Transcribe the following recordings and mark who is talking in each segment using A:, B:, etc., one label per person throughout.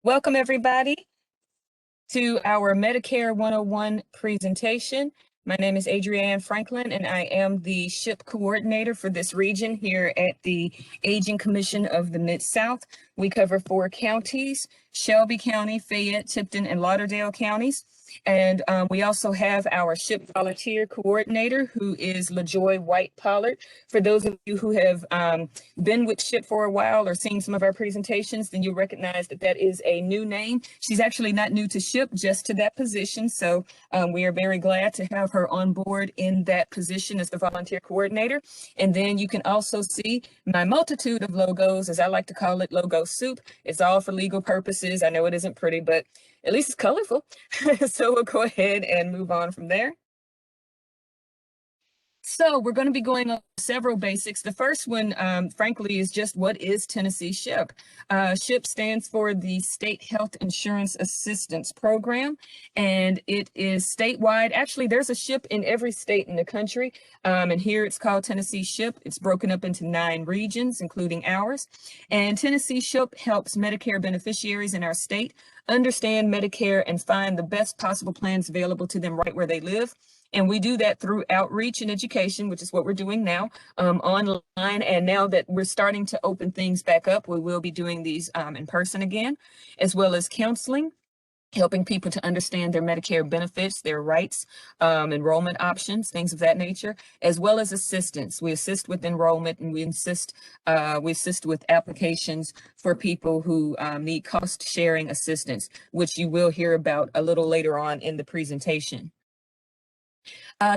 A: Welcome, everybody, to our Medicare 101 presentation. My name is Adrienne Franklin, and I am the SHIP coordinator for this region here at the Aging Commission of the Mid-South. We cover 4 counties: Shelby County, Fayette, Tipton, and Lauderdale counties. And we also have our SHIP volunteer coordinator, who is LaJoy White Pollard. For those of you who have been with SHIP for a while or seen some of our presentations, then you'll recognize that that is a new name. She's actually not new to SHIP, just to that position. So we are very glad to have her on board in that position as the volunteer coordinator. And then you can also see my multitude of logos, as I like to call it, logo soup. It's all for legal purposes. I know it isn't pretty, but at least it's colorful. So we'll go ahead and move on from there. So we're going to be going over several basics. The first one, frankly, is just what is Tennessee SHIP? SHIP stands for the State Health Insurance Assistance Program, and it is statewide. Actually, there's a SHIP in every state in the country, and here it's called Tennessee SHIP. It's broken up into 9 regions, including ours. And Tennessee SHIP helps Medicare beneficiaries in our state understand Medicare and find the best possible plans available to them right where they live. And we do that through outreach and education, which is what we're doing now, online. And now that we're starting to open things back up, we will be doing these in person again, as well as counseling, helping people to understand their Medicare benefits, their rights, enrollment options, things of that nature, as well as assistance. We assist with enrollment, and we assist with applications for people who need cost sharing assistance, which you will hear about a little later on in the presentation.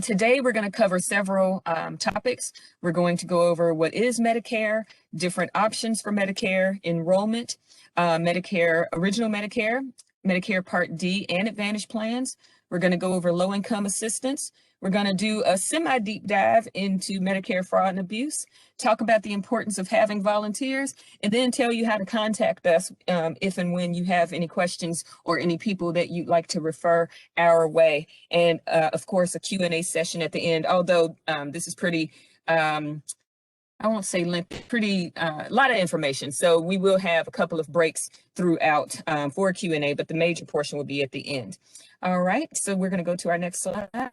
A: Today, we're going to cover several topics. We're going to go over what is Medicare, different options for Medicare enrollment, Medicare, original Medicare, Medicare Part D and Advantage plans. We're going to go over low-income assistance. We're going to do a semi-deep dive into Medicare Fraud and Abuse, talk about the importance of having volunteers, and then tell you how to contact us if and when you have any questions or any people that you'd like to refer our way. And of course, a Q&A session at the end, although this is pretty, I won't say lengthy, pretty, a lot of information. So we will have a couple of breaks throughout for Q&A, but the major portion will be at the end. All right, so we're going to go to our next slide.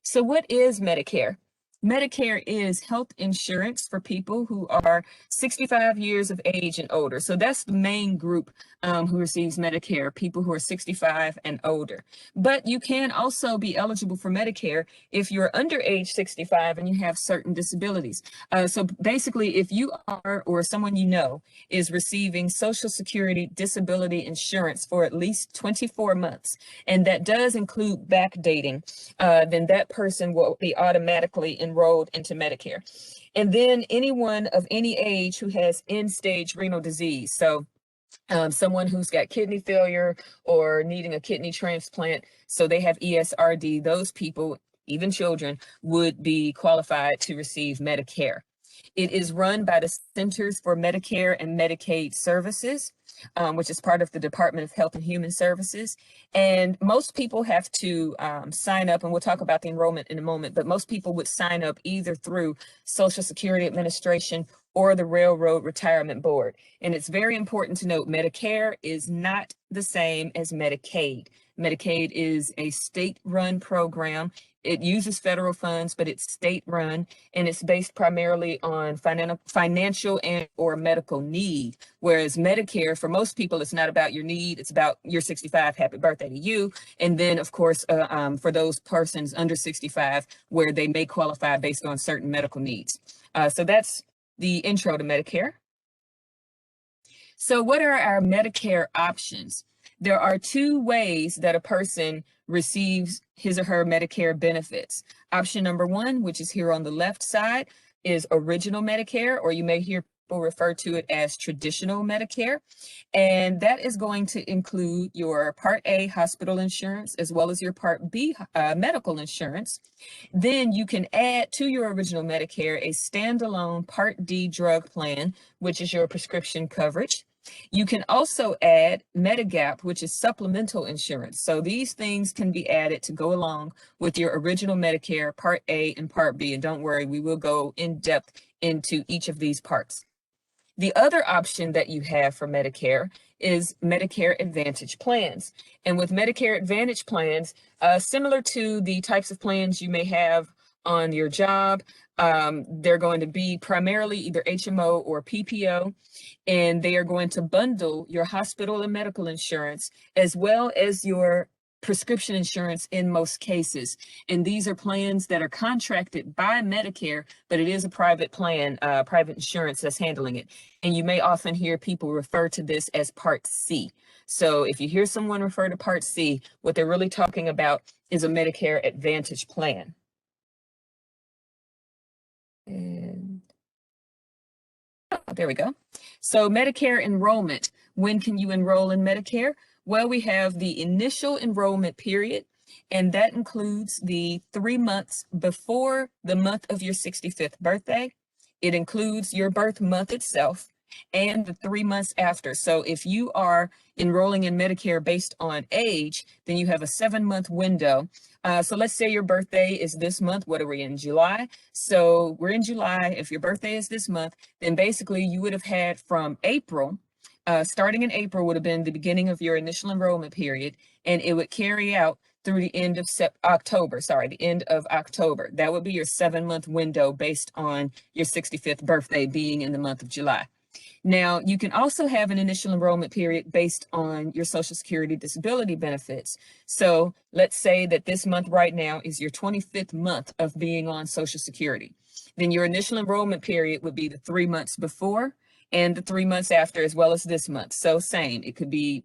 A: So what is Medicare? Medicare is health insurance for people who are 65 years of age and older. So that's the main group who receives Medicare, people who are 65 and older. But you can also be eligible for Medicare if you're under age 65 and you have certain disabilities. So basically, if you are, or someone you know is receiving Social Security disability insurance for at least 24 months, and that does include backdating, then that person will be automatically enrolled into Medicare. And then anyone of any age who has end-stage renal disease, so someone who's got kidney failure or needing a kidney transplant, so they have ESRD, those people, even children, would be qualified to receive Medicare. It is run by the Centers for Medicare and Medicaid Services, which is part of the Department of Health and Human Services. And most people have to sign up, and we'll talk about the enrollment in a moment, but most people would sign up either through Social Security Administration or the Railroad Retirement Board. And it's very important to note, Medicare is not the same as Medicaid. Medicaid is a state-run program. It uses federal funds, but it's state-run, and it's based primarily on financial and or medical need. Whereas Medicare, for most people, it's not about your need. It's about you're 65, happy birthday to you. And then, of course, for those persons under 65, where they may qualify based on certain medical needs. So that's the intro to Medicare. So what are our Medicare options? There are 2 ways that a person receives his or her Medicare benefits. Option number 1, which is here on the left side, is original Medicare, or you may hear people refer to it as traditional Medicare. And that is going to include your Part A hospital insurance, as well as your Part B medical insurance. Then you can add to your original Medicare a standalone Part D drug plan, which is your prescription coverage. You can also add Medigap, which is supplemental insurance. So these things can be added to go along with your original Medicare, Part A and Part B. And don't worry, we will go in depth into each of these parts. The other option that you have for Medicare is Medicare Advantage plans. And with Medicare Advantage plans, similar to the types of plans you may have on your job, they're going to be primarily either HMO or PPO, and they are going to bundle your hospital and medical insurance as well as your prescription insurance in most cases. And these are plans that are contracted by Medicare, but it is a private plan, private insurance that's handling it. And you may often hear people refer to this as Part C. So if you hear someone refer to Part C, what they're really talking about is a Medicare Advantage plan. And there we go. So Medicare enrollment. When can you enroll in Medicare? Well, we have the initial enrollment period, and that includes the 3 months before the month of your 65th birthday. It includes your birth month itself and the 3 months after. So if you are enrolling in Medicare based on age, then you have a 7-month window. So let's say your birthday is this month. What are we in, July? So we're in July. If your birthday is this month, then basically you would have had from April, starting in April would have been the beginning of your initial enrollment period, and it would carry out through the end of October. That would be your 7-month window based on your 65th birthday being in the month of July. Now, you can also have an initial enrollment period based on your Social Security disability benefits. So let's say that this month right now is your 25th month of being on Social Security. Then your initial enrollment period would be the 3 months before and the 3 months after, as well as this month. So same, it could be,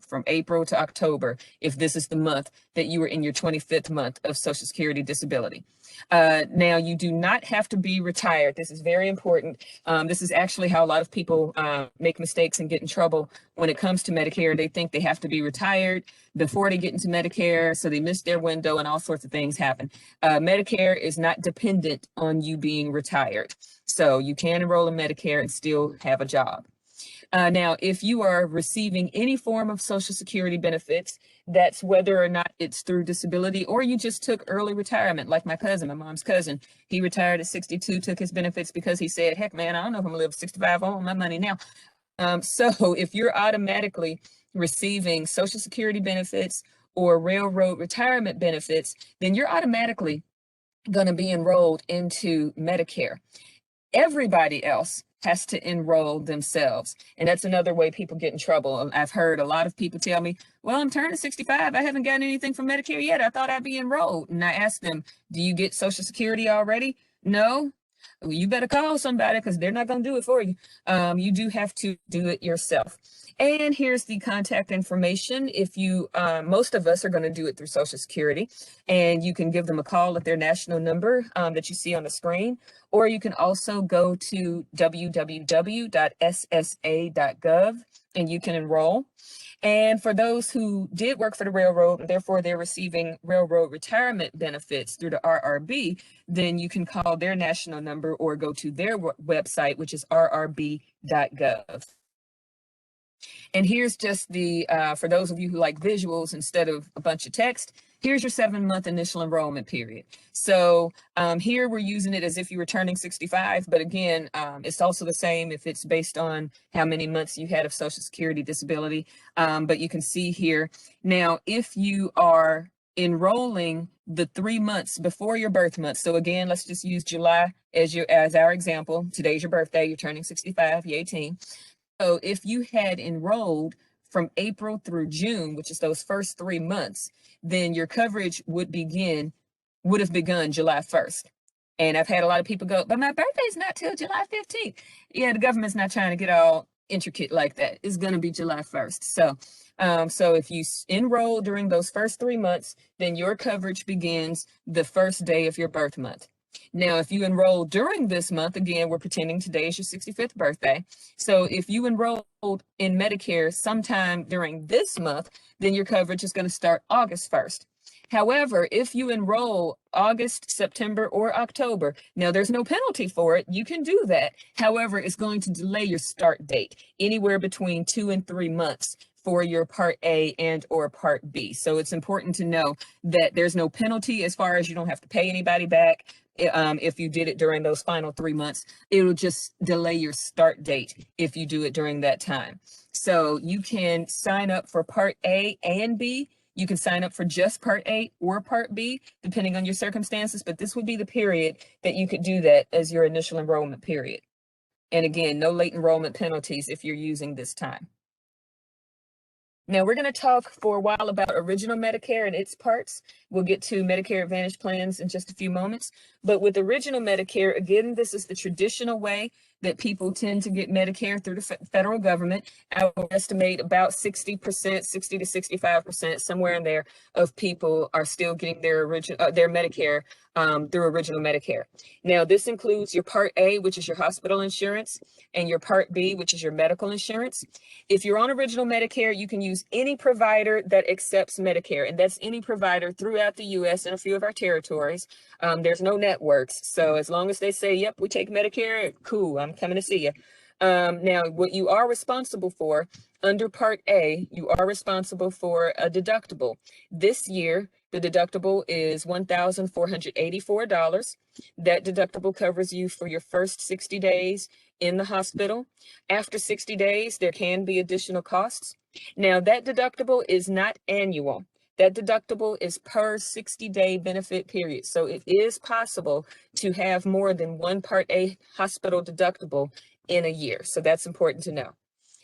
A: from April to October, if this is the month that you were in your 25th month of Social Security disability. Now, you do not have to be retired. This is very important. This is actually how a lot of people make mistakes and get in trouble when it comes to Medicare. They think they have to be retired before they get into Medicare, so they miss their window and all sorts of things happen. Medicare is not dependent on you being retired. So you can enroll in Medicare and still have a job. Now, if you are receiving any form of Social Security benefits, that's whether or not it's through disability or you just took early retirement, like my cousin, my mom's cousin. He retired at 62, took his benefits because he said, heck, man, I don't know if I'm gonna live 65. I want my money now. So if you're automatically receiving Social Security benefits or railroad retirement benefits, then you're automatically gonna be enrolled into Medicare. Everybody else has to enroll themselves. And that's another way people get in trouble. I've heard a lot of people tell me, well, I'm turning 65. I haven't gotten anything from Medicare yet. I thought I'd be enrolled. And I asked them, do you get Social Security already? No. Well, you better call somebody because they're not going to do it for you. You do have to do it yourself. And here's the contact information. If you, most of us are going to do it through Social Security, and you can give them a call at their national number that you see on the screen, or you can also go to www.ssa.gov and you can enroll. And for those who did work for the railroad, and therefore they're receiving railroad retirement benefits through the RRB, then you can call their national number or go to their website, which is rrb.gov. And here's just the, for those of you who like visuals instead of a bunch of text, here's your 7-month initial enrollment period. So here we're using it as if you were turning 65, but again, it's also the same if it's based on how many months you had of Social Security disability. But you can see here, now if you are enrolling the 3 months before your birth month, so again, let's just use July as our example. Today's your birthday, you're turning 65, you're 18. So if you had enrolled from April through June, which is those first 3 months, then your coverage would have begun July 1st. And I've had a lot of people go, but my birthday's not till July 15th. Yeah, the government's not trying to get all intricate like that. It's going to be July 1st. So if you enroll during those first 3 months, then your coverage begins the first day of your birth month. Now, if you enroll during this month, again, we're pretending today is your 65th birthday. So if you enrolled in Medicare sometime during this month, then your coverage is going to start August 1st. However, if you enroll August, September, or October, now there's no penalty for it. You can do that. However, it's going to delay your start date anywhere between 2 and 3 months for your Part A and or Part B. So it's important to know that there's no penalty as far as you don't have to pay anybody back. If you did it during those final 3 months, it'll just delay your start date if you do it during that time. So you can sign up for Part A and B. You can sign up for just Part A or Part B, depending on your circumstances, but this would be the period that you could do that as your initial enrollment period. And again, no late enrollment penalties if you're using this time. Now we're going to talk for a while about original Medicare and its parts. We'll get to Medicare Advantage plans in just a few moments. But with original Medicare, again, this is the traditional way that people tend to get Medicare through the federal government. I would estimate about 60%, 60 to 65%, somewhere in there, of people are still getting their Medicare through original Medicare. Now, this includes your Part A, which is your hospital insurance, and your Part B, which is your medical insurance. If you're on original Medicare, you can use any provider that accepts Medicare, and that's any provider throughout the U.S. and a few of our territories. There's no networks, so as long as they say, yep, we take Medicare, cool, I'm coming to see you. Now, what you are responsible for under Part A, you are responsible for a deductible. This year, the deductible is $1,484. That deductible covers you for your first 60 days in the hospital. After 60 days, there can be additional costs. Now, that deductible is not annual. That deductible is per 60-day benefit period. So it is possible to have more than one Part A hospital deductible in a year. So that's important to know.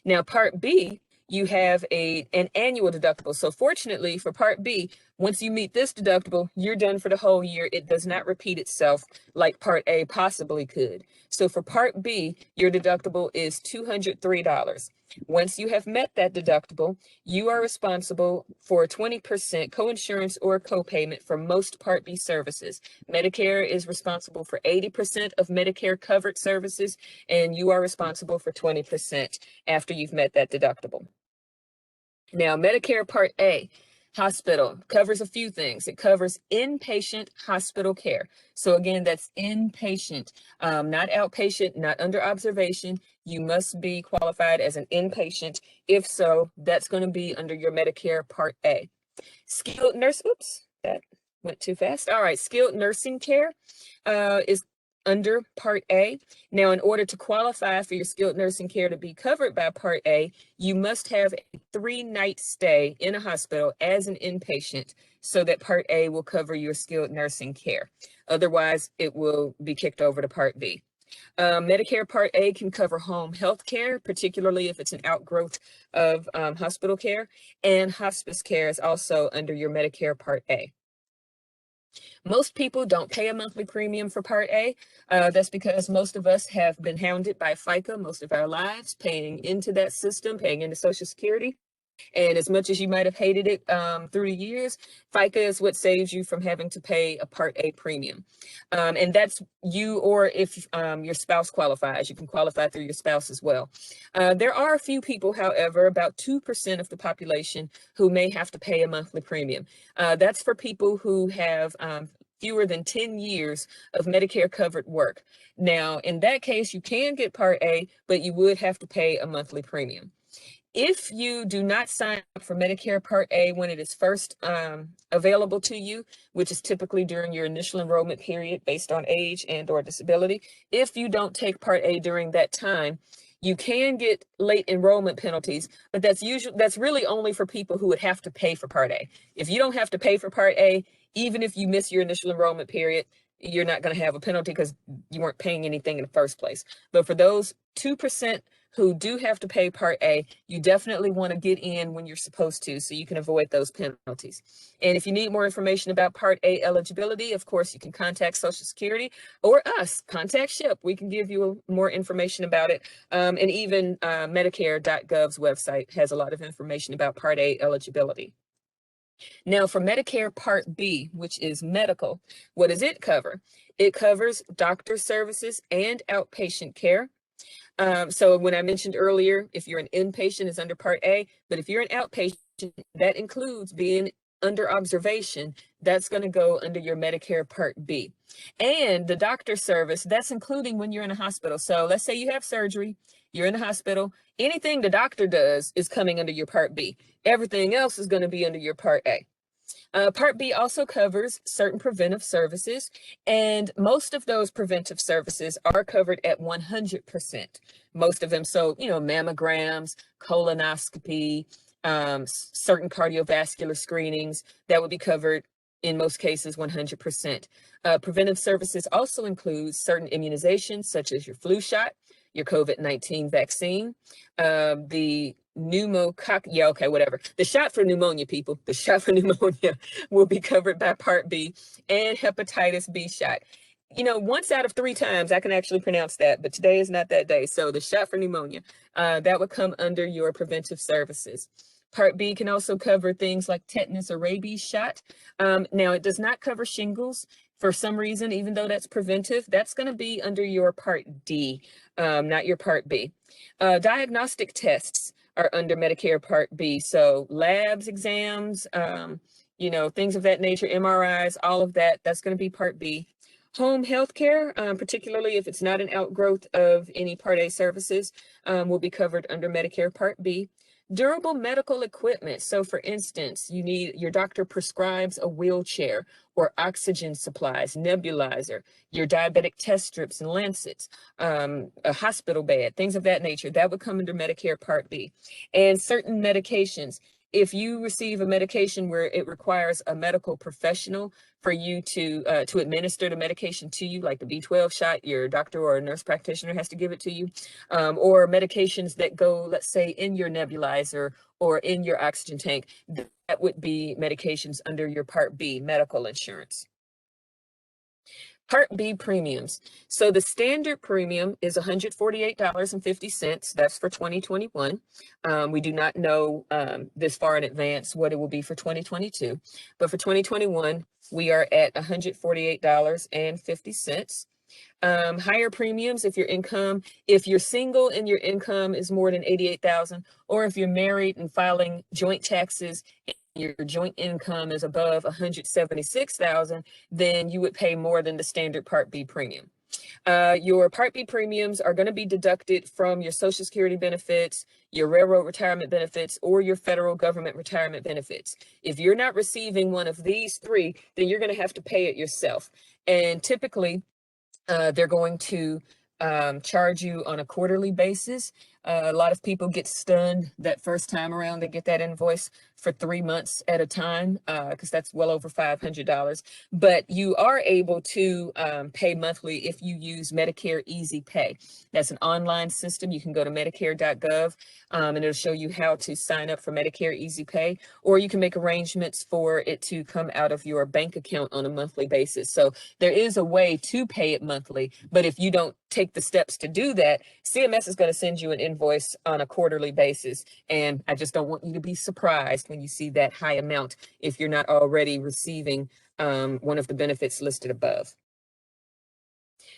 A: Now, Part B, you have an annual deductible. So fortunately for Part B, once you meet this deductible, you're done for the whole year. It does not repeat itself like Part A possibly could. So for Part B, your deductible is $203. Once you have met that deductible, you are responsible for 20% coinsurance or copayment for most Part B services. Medicare is responsible for 80% of Medicare covered services, and you are responsible for 20% after you've met that deductible. Now, Medicare Part A, hospital, covers a few things. It covers inpatient hospital care. So again, that's inpatient, not outpatient, not under observation. You must be qualified as an inpatient. If so, that's going to be under your Medicare Part A. Skilled nurse, oops, that went too fast. All right, skilled nursing care is under Part A. Now, in order to qualify for your skilled nursing care to be covered by Part A, you must have a 3-night stay in a hospital as an inpatient so that Part A will cover your skilled nursing care. Otherwise, it will be kicked over to Part B. Medicare Part A can cover home health care, particularly if it's an outgrowth of hospital care, and hospice care is also under your Medicare Part A. Most people don't pay a monthly premium for Part A. That's because most of us have been hounded by FICA most of our lives, paying into that system, paying into Social Security. And as much as you might have hated it through the years, FICA is what saves you from having to pay a Part A premium. And that's you, or if your spouse qualifies, you can qualify through your spouse as well. There are a few people, however, about 2% of the population who may have to pay a monthly premium. That's for people who have fewer than 10 years of Medicare covered work. Now, in that case, you can get Part A, but you would have to pay a monthly premium. If you do not sign up for Medicare Part A when it is first available to you, which is typically during your initial enrollment period based on age and or disability, if you don't take Part A during that time, you can get late enrollment penalties, but that's really only for people who would have to pay for Part A. If you don't have to pay for Part A, even if you miss your initial enrollment period, you're not going to have a penalty because you weren't paying anything in the first place. But for those 2% who do have to pay Part A, you definitely want to get in when you're supposed to so you can avoid those penalties. And if you need more information about Part A eligibility, of course, you can contact Social Security or us, contact SHIP. We can give you more information about it. And even Medicare.gov's website has a lot of information about Part A eligibility. Now, for Medicare Part B, which is medical, what does it cover? It covers doctor services and outpatient care. So when I mentioned earlier, if you're an inpatient, it's under Part A, but if you're an outpatient, that includes being under observation, that's going to go under your Medicare Part B. And the doctor service, that's including when you're in a hospital. So let's say you have surgery you're in the hospital, anything the doctor does is coming under your Part B. Everything else is going to be under your Part A. Part B also covers certain preventive services, and most of those preventive services are covered at 100%. Most of them, so, mammograms, colonoscopy, certain cardiovascular screenings, that would be covered in most cases 100%. Preventive services also include certain immunizations, such as your flu shot, your COVID-19 vaccine, the the shot for pneumonia, people, the shot for pneumonia will be covered by Part B, and hepatitis B shot. Once out of 3 times I can actually pronounce that, but today is not that day. So the shot for pneumonia, that would come under your preventive services. Part B can also cover things like tetanus or rabies shot. Now, it does not cover shingles for some reason, even though that's preventive. That's going to be under your Part D, not your Part B. Diagnostic tests are under Medicare Part B. So labs, exams, things of that nature, MRIs, all of that, that's going to be Part B. Home health care, particularly if it's not an outgrowth of any Part A services, will be covered under Medicare Part B. Durable medical equipment. So for instance, your doctor prescribes a wheelchair or oxygen supplies, nebulizer, your diabetic test strips and lancets, a hospital bed, things of that nature, that would come under Medicare Part B. And certain medications, if you receive a medication where it requires a medical professional for you to administer the medication to you, like the B12 shot, your doctor or a nurse practitioner has to give it to you, or medications that go, let's say, in your nebulizer or in your oxygen tank, that would be medications under your Part B medical insurance. Part B premiums. So the standard premium is $148.50. That's for 2021. We do not know this far in advance what it will be for 2022. But for 2021, we are at $148.50. Higher premiums if you're single and your income is more than $88,000, or if you're married and filing joint taxes, your joint income is above $176,000, then you would pay more than the standard Part B premium. Your Part B premiums are going to be deducted from your Social Security benefits, your railroad retirement benefits, or your federal government retirement benefits. If you're not receiving one of these 3, then you're going to have to pay it yourself. And typically, they're going to charge you on a quarterly basis. A lot of people get stunned that first time around. They get that invoice for 3 months at a time, because that's well over $500. But you are able to pay monthly if you use Medicare Easy Pay. That's an online system. You can go to medicare.gov, and it'll show you how to sign up for Medicare Easy Pay, or you can make arrangements for it to come out of your bank account on a monthly basis. So there is a way to pay it monthly, but if you don't take the steps to do that, CMS is going to send you an invoice on a quarterly basis. And I just don't want you to be surprised when you see that high amount if you're not already receiving one of the benefits listed above.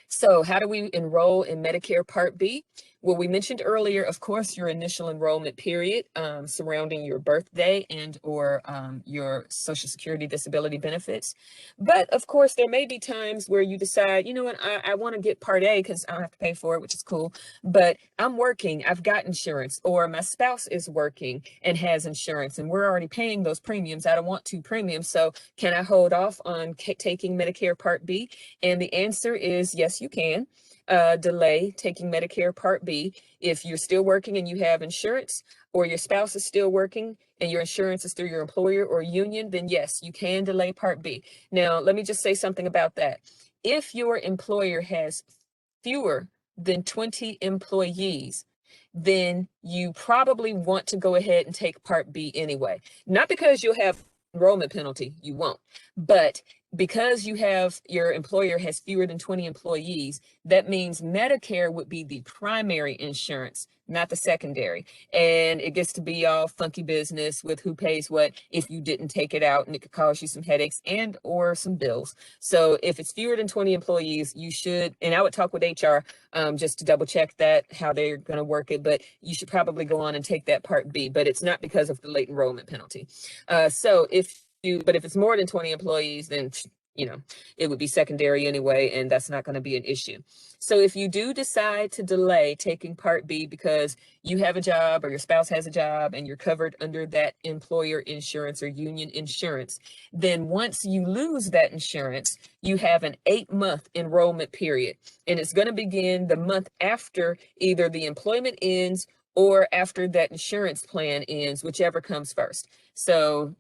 A: So how do we enroll in Medicare Part B? Well, we mentioned earlier, of course, your initial enrollment period surrounding your birthday and or your Social Security disability benefits. But of course, there may be times where you decide, you know what, I want to get Part A because I don't have to pay for it, which is cool. But I'm working, I've got insurance, or my spouse is working and has insurance, and we're already paying those premiums. I don't want 2 premiums. So can I hold off on taking Medicare Part B? And the answer is yes, you can. Delay taking Medicare Part B. If you're still working and you have insurance, or your spouse is still working and your insurance is through your employer or union, then yes, you can delay Part B. Now, let me just say something about that. If your employer has fewer than 20 employees, then you probably want to go ahead and take Part B anyway. Not because you'll have enrollment penalty, you won't, but because your employer has fewer than 20 employees, that means Medicare would be the primary insurance, not the secondary. And it gets to be all funky business with who pays what if you didn't take it out, and it could cause you some headaches and or some bills. So if it's fewer than 20 employees, you should, and I would talk with HR just to double check that, how they're going to work it, but you should probably go on and take that Part B, but it's not because of the late enrollment penalty. But if it's more than 20 employees, then it would be secondary anyway, and that's not going to be an issue. So if you do decide to delay taking Part B because you have a job or your spouse has a job and you're covered under that employer insurance or union insurance, then once you lose that insurance, you have an 8-month enrollment period. And it's going to begin the month after either the employment ends or after that insurance plan ends, whichever comes first. So,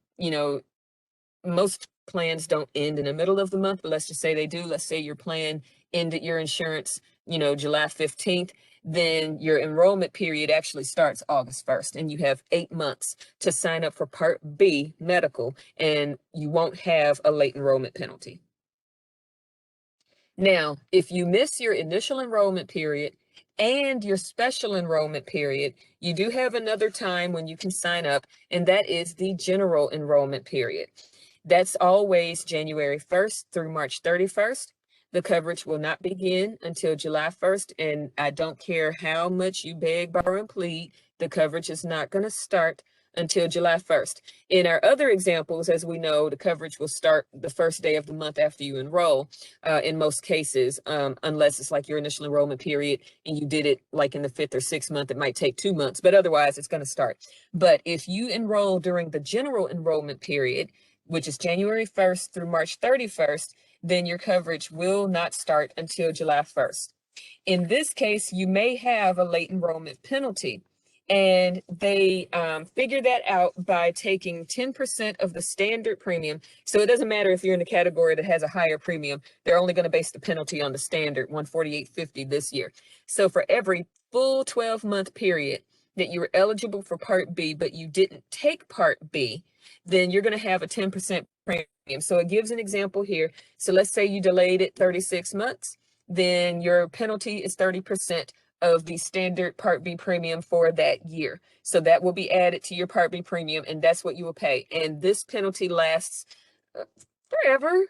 A: most plans don't end in the middle of the month, but let's just say they do. Let's say your plan ended your insurance, July 15th, then your enrollment period actually starts August 1st, and you have 8 months to sign up for Part B medical, and you won't have a late enrollment penalty. Now, if you miss your initial enrollment period and your special enrollment period, you do have another time when you can sign up, and that is the general enrollment period. That's always January 1st through March 31st. The coverage will not begin until July 1st, and I don't care how much you beg, borrow, and plead, the coverage is not going to start until July 1st. In our other examples, as we know, the coverage will start the first day of the month after you enroll, in most cases, unless it's like your initial enrollment period and you did it like in the 5th or 6th month, it might take 2 months, but otherwise it's going to start. But if you enroll during the general enrollment period, which is January 1st through March 31st, then your coverage will not start until July 1st. In this case, you may have a late enrollment penalty, and they figure that out by taking 10% of the standard premium. So it doesn't matter if you're in a category that has a higher premium, they're only going to base the penalty on the standard $148.50 this year. So for every full 12-month period that you were eligible for Part B, but you didn't take Part B, then you're going to have a 10% premium. So it gives an example here. So let's say you delayed it 36 months, then your penalty is 30% of the standard Part B premium for that year. So that will be added to your Part B premium, and that's what you will pay. And this penalty lasts forever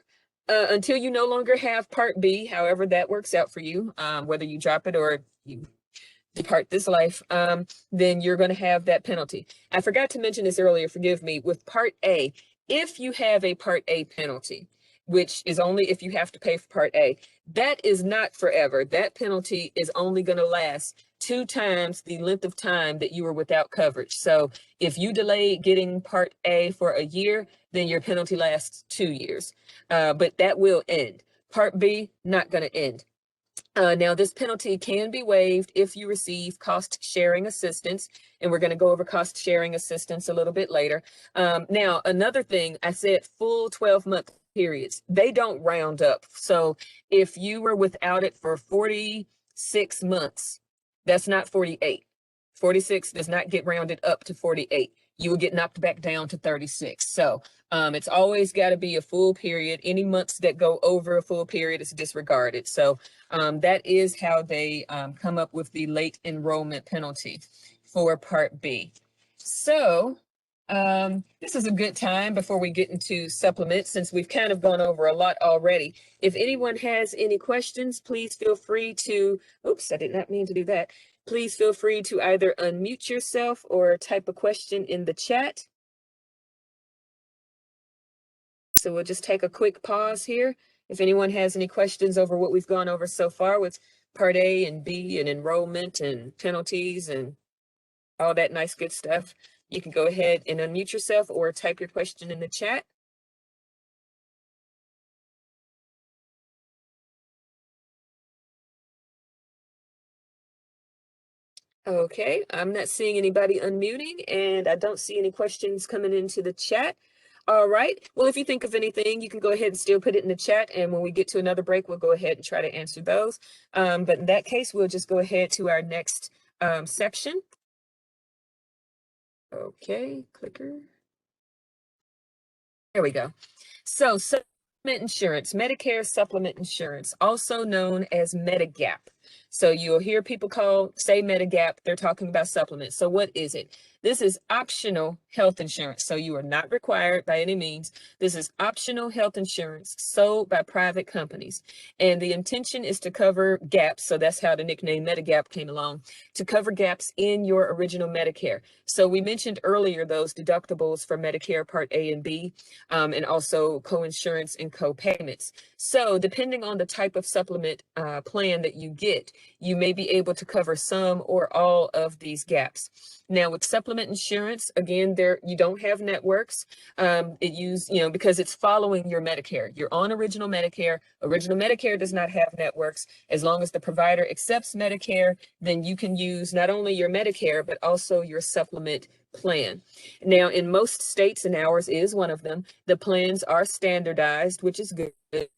A: until you no longer have Part B, however that works out for you, whether you drop it or you depart this life, then you're going to have that penalty. I forgot to mention this earlier, forgive me. With Part A, if you have a Part A penalty, which is only if you have to pay for Part A, that is not forever. That penalty is only going to last 2 times the length of time that you were without coverage. So if you delay getting Part A for a year, then your penalty lasts 2 years. But that will end. Part B, not going to end. Now, this penalty can be waived if you receive cost sharing assistance, and we're going to go over cost sharing assistance a little bit later. Now, another thing, I said full 12-month periods. They don't round up. So if you were without it for 46 months, that's not 48. 46 does not get rounded up to 48. You will get knocked back down to 36. So it's always got to be a full period. Any months that go over a full period is disregarded. So that is how they come up with the late enrollment penalty for Part B. So this is a good time before we get into supplements, since we've kind of gone over a lot already. If anyone has any questions, please feel free to, oops, I did not mean to do that. Please feel free to either unmute yourself or type a question in the chat. So we'll just take a quick pause here. If anyone has any questions over what we've gone over so far with Part A and B and enrollment and penalties and all that nice good stuff, you can go ahead and unmute yourself or type your question in the chat. Okay, I'm not seeing anybody unmuting, and I don't see any questions coming into the chat. All right, well, if you think of anything, you can go ahead and still put it in the chat, and when we get to another break, we'll go ahead and try to answer those. But in that case, we'll just go ahead to our next section. Okay, clicker. There we go. So supplement insurance, Medicare supplement insurance, also known as Medigap. So you'll hear people say Medigap, they're talking about supplements. So what is it? This is optional health insurance. So you are not required by any means. This is optional health insurance sold by private companies. And the intention is to cover gaps. So that's how the nickname Medigap came along, to cover gaps in your original Medicare. So we mentioned earlier those deductibles for Medicare Part A and B, and also co-insurance and co-payments. So depending on the type of supplement plan that you get, you may be able to cover some or all of these gaps. Now with supplement insurance, again, you don't have networks. Because it's following your Medicare. You're on original Medicare. Original Medicare does not have networks. As long as the provider accepts Medicare, then you can use not only your Medicare, but also your supplement plan. Now, in most states, and ours is one of them, the plans are standardized, which is good.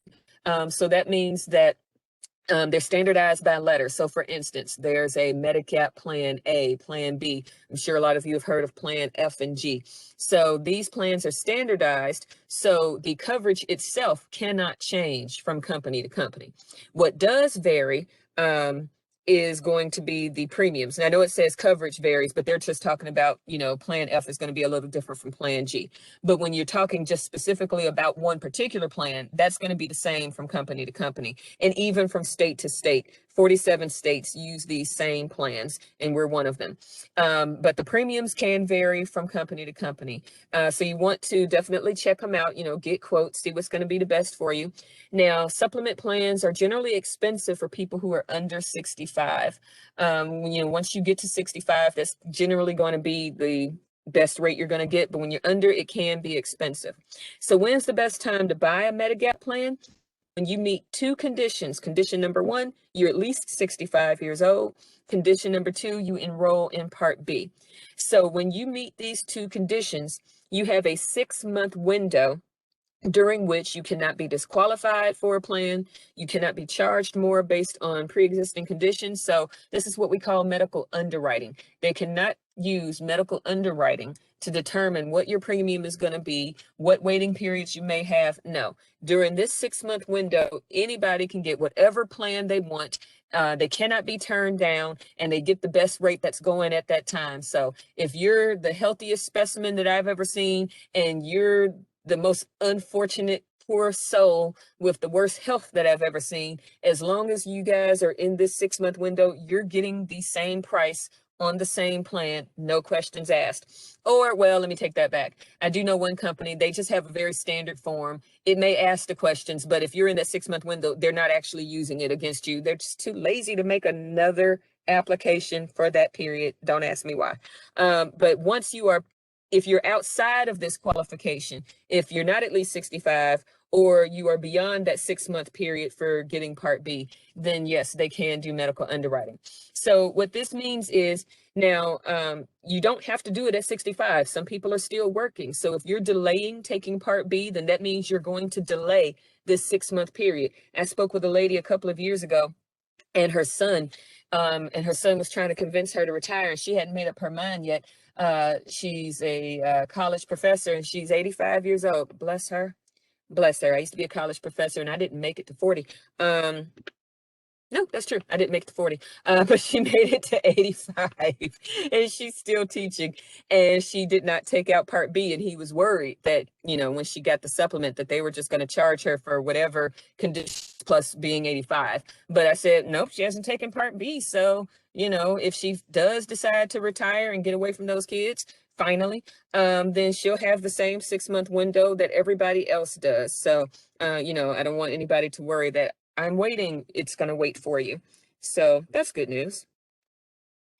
A: So that means that they're standardized by letter. So for instance, there's a Medigap Plan A, Plan B. I'm sure a lot of you have heard of Plan F and G. So these plans are standardized, so the coverage itself cannot change from company to company. What does vary is going to be the premiums. And I know it says coverage varies, but they're just talking about, Plan F is going to be a little different from Plan G. But when you're talking just specifically about one particular plan, that's going to be the same from company to company, and even from state to state. 47 states use these same plans, and we're one of them. But the premiums can vary from company to company. So you want to definitely check them out, get quotes, see what's going to be the best for you. Now, supplement plans are generally expensive for people who are under 65. Once you get to 65, that's generally going to be the best rate you're going to get. But when you're under, it can be expensive. So when's the best time to buy a Medigap plan? When you meet two conditions. Condition number one, you're at least 65 years old. Condition number two, you enroll in Part B. So when you meet these two conditions, you have a 6-month window during which you cannot be disqualified for a plan. You cannot be charged more based on pre-existing conditions. So this is what we call medical underwriting. They cannot use medical underwriting to determine what your premium is going to be, what waiting periods you may have. No, during this 6-month window, anybody can get whatever plan they want. They cannot be turned down, and they get the best rate that's going at that time. So if you're the healthiest specimen that I've ever seen, and you're the most unfortunate poor soul with the worst health that I've ever seen, as long as you guys are in this 6-month window, you're getting the same price on the same plan, no questions asked. Or, well, let me take that back. I do know one company, they just have a very standard form. It may ask the questions, but if you're in that 6-month window, they're not actually using it against you. They're just too lazy to make another application for that period. Don't ask me why. But if you're outside of this qualification, if you're not at least 65, or you are beyond that 6-month period for getting Part B, then yes, they can do medical underwriting. So what this means is now you don't have to do it at 65. Some people are still working. So if you're delaying taking Part B, then that means you're going to delay this 6-month period. I spoke with a lady a couple of years ago, and her son was trying to convince her to retire, and she hadn't made up her mind yet. She's a college professor, and she's 85 years old. Bless her. Bless her. I used to be a college professor, and I didn't make it to 40. No, that's true. I didn't make it to 40, but she made it to 85, and she's still teaching, and she did not take out Part B, and he was worried that, when she got the supplement, that they were just going to charge her for whatever conditions plus being 85. But I said, nope, she hasn't taken Part B. So, if she does decide to retire and get away from those kids, finally, then she'll have the same 6-month window that everybody else does. So, I don't want anybody to worry that I'm waiting, it's going to wait for you. So that's good news.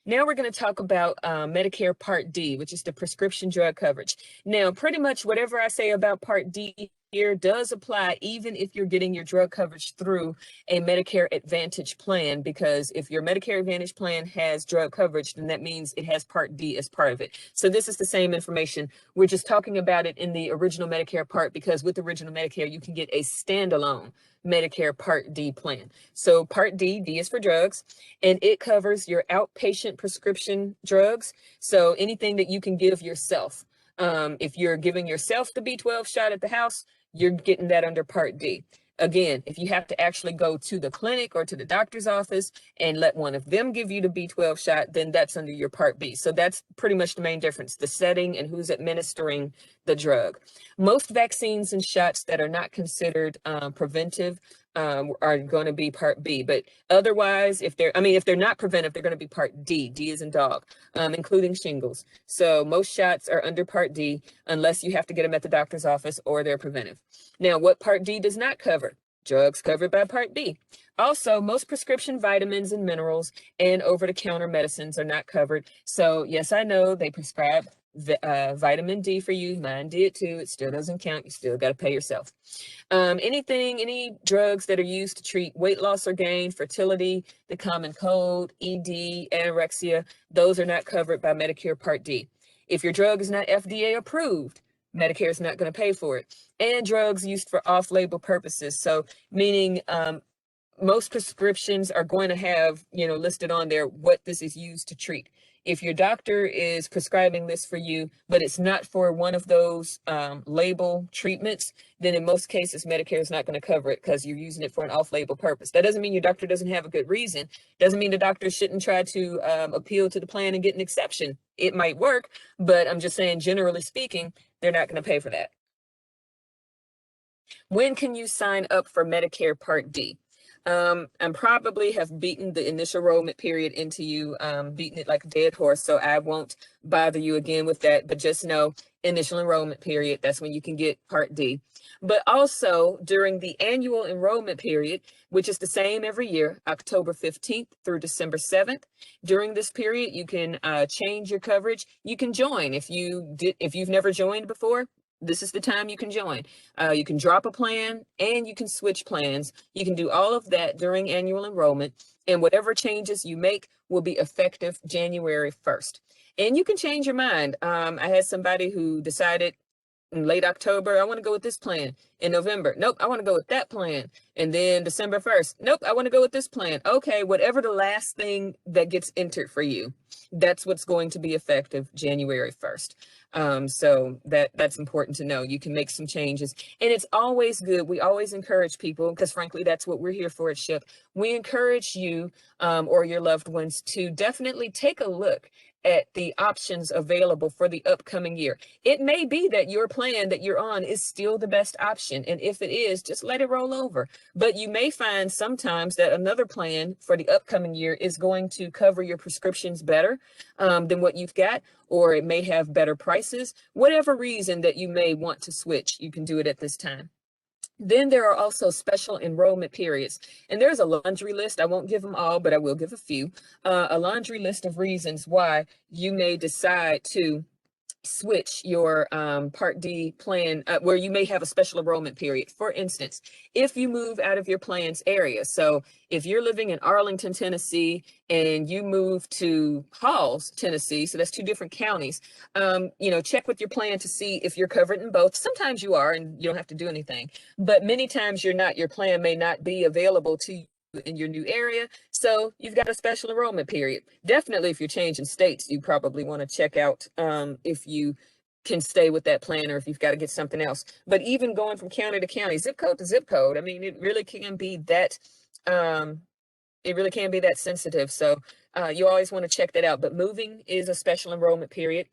A: Now we're going to talk about Medicare Part D, which is the prescription drug coverage. Now, pretty much whatever I say about Part D here does apply even if you're getting your drug coverage through a Medicare Advantage plan, because if your Medicare Advantage plan has drug coverage, then that means it has Part D as part of it. So this is the same information. We're just talking about it in the original Medicare part, because with original Medicare, you can get a standalone Medicare Part D plan. So Part D, D is for drugs, and it covers your outpatient prescription drugs. So anything that you can give yourself. If you're giving yourself the B12 shot at the house, you're getting that under Part D. Again, if you have to actually go to the clinic or to the doctor's office and let one of them give you the B12 shot, then that's under your Part B. So that's pretty much the main difference, the setting and who's administering the drug. Most vaccines and shots that are not considered preventive are going to be Part B, but otherwise, if they're not preventive, they're going to be Part D. D is in dog, including shingles. So most shots are under Part D unless you have to get them at the doctor's office or they're preventive. Now, what Part D does not cover? Drugs covered by Part B. Also, most prescription vitamins and minerals and over-the-counter medicines are not covered. So yes, I know they prescribe vitamin D for you. Mine did too. It still doesn't count. You still got to pay yourself. Any drugs that are used to treat weight loss or gain, fertility, the common cold, ED, anorexia, those are not covered by Medicare Part D. If your drug is not FDA approved, Medicare is not going to pay for it. And drugs used for off-label purposes. So meaning most prescriptions are going to have, listed on there what this is used to treat. If your doctor is prescribing this for you, but it's not for one of those label treatments, then in most cases, Medicare is not going to cover it because you're using it for an off-label purpose. That doesn't mean your doctor doesn't have a good reason. Doesn't mean the doctor shouldn't try to appeal to the plan and get an exception. It might work, but I'm just saying, generally speaking, they're not going to pay for that. When can you sign up for Medicare Part D? I probably have beaten the initial enrollment period into you, beaten it like a dead horse, so I won't bother you again with that, but just know initial enrollment period, that's when you can get Part D. But also during the annual enrollment period, which is the same every year, October 15th through December 7th, during this period, you can change your coverage. You can join if you've never joined before. This is the time you can join. You can drop a plan and you can switch plans. You can do all of that during annual enrollment, and whatever changes you make will be effective January 1st. And you can change your mind. I had somebody who decided in late October, I want to go with this plan. In November, nope, I want to go with that plan. And then December 1st, nope, I want to go with this plan. Okay, whatever the last thing that gets entered for you, that's what's going to be effective January 1st. So that's important to know. You can make some changes, and it's always good. We always encourage people, because frankly, that's what we're here for at SHIP. We encourage you or your loved ones to definitely take a look at the options available for the upcoming year. It may be that your plan that you're on is still the best option. And if it is, just let it roll over. But you may find sometimes that another plan for the upcoming year is going to cover your prescriptions better than what you've got, or it may have better prices. Whatever reason that you may want to switch, you can do it at this time. Then there are also special enrollment periods, and there's a laundry list. I won't give them all, but I will give a few. A laundry list of reasons why you may decide to switch your Part D plan where you may have a special enrollment period. For instance, if you move out of your plan's area, so if you're living in Arlington, Tennessee, and you move to Halls, Tennessee, so that's two different counties, check with your plan to see if you're covered in both. Sometimes you are, and you don't have to do anything, but many times you're not. Your plan may not be available to you in your new area, so you've got a special enrollment period. Definitely, if you're changing states, you probably want to check out if you can stay with that plan or if you've got to get something else. But even going from county to county, zip code to zip code, I mean, it really can be that sensitive. So you always want to check that out. But moving is a special enrollment period.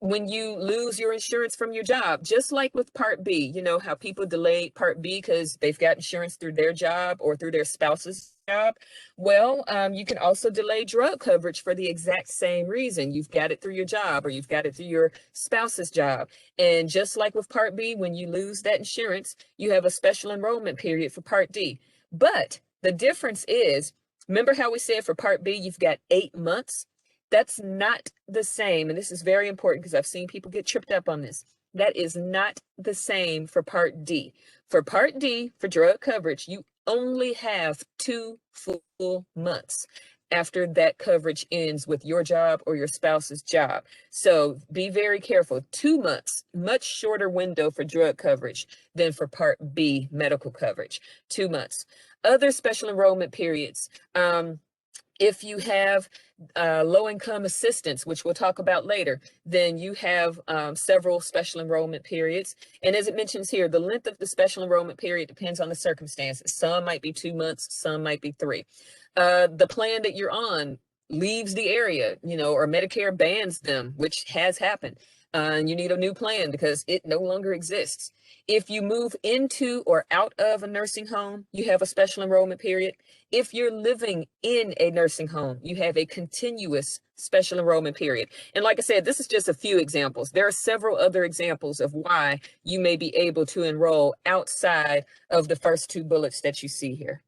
A: When you lose your insurance from your job, just like with Part B, you know how people delay Part B because they've got insurance through their job or through their spouse's job. Well, you can also delay drug coverage for the exact same reason. You've got it through your job or you've got it through your spouse's job. And just like with Part B, when you lose that insurance, you have a special enrollment period for Part D. But the difference is, remember how we said for Part B, you've got 8 months? That's not the same. And this is very important because I've seen people get tripped up on this. That is not the same for Part D. For Part D, for drug coverage, you only have 2 full months after that coverage ends with your job or your spouse's job. So be very careful. 2 months, much shorter window for drug coverage than for Part B medical coverage. 2 months. Other special enrollment periods. If you have low-income assistance, which we'll talk about later, then you have several special enrollment periods. And as it mentions here, the length of the special enrollment period depends on the circumstances. Some might be 2 months, some might be 3. The plan that you're on leaves the area, or Medicare bans them, which has happened. And you need a new plan because it no longer exists. If you move into or out of a nursing home, you have a special enrollment period. If you're living in a nursing home, you have a continuous special enrollment period. And like I said, this is just a few examples. There are several other examples of why you may be able to enroll outside of the first 2 bullets that you see here.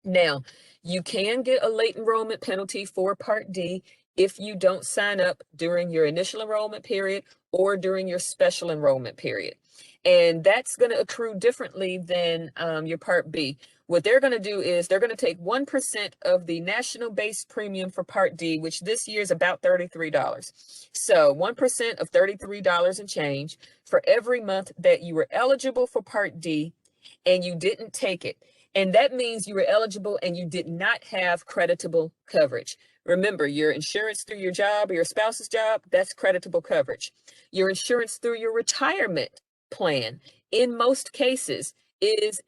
A: Now, you can get a late enrollment penalty for Part D if you don't sign up during your initial enrollment period or during your special enrollment period. And that's going to accrue differently than your Part B. What they're going to do is they're going to take 1% of the national base premium for Part D, which this year is about $33. So 1% of $33 and change for every month that you were eligible for Part D and you didn't take it. And that means you were eligible and you did not have creditable coverage. Remember, your insurance through your job or your spouse's job, that's creditable coverage. Your insurance through your retirement plan, in most cases, is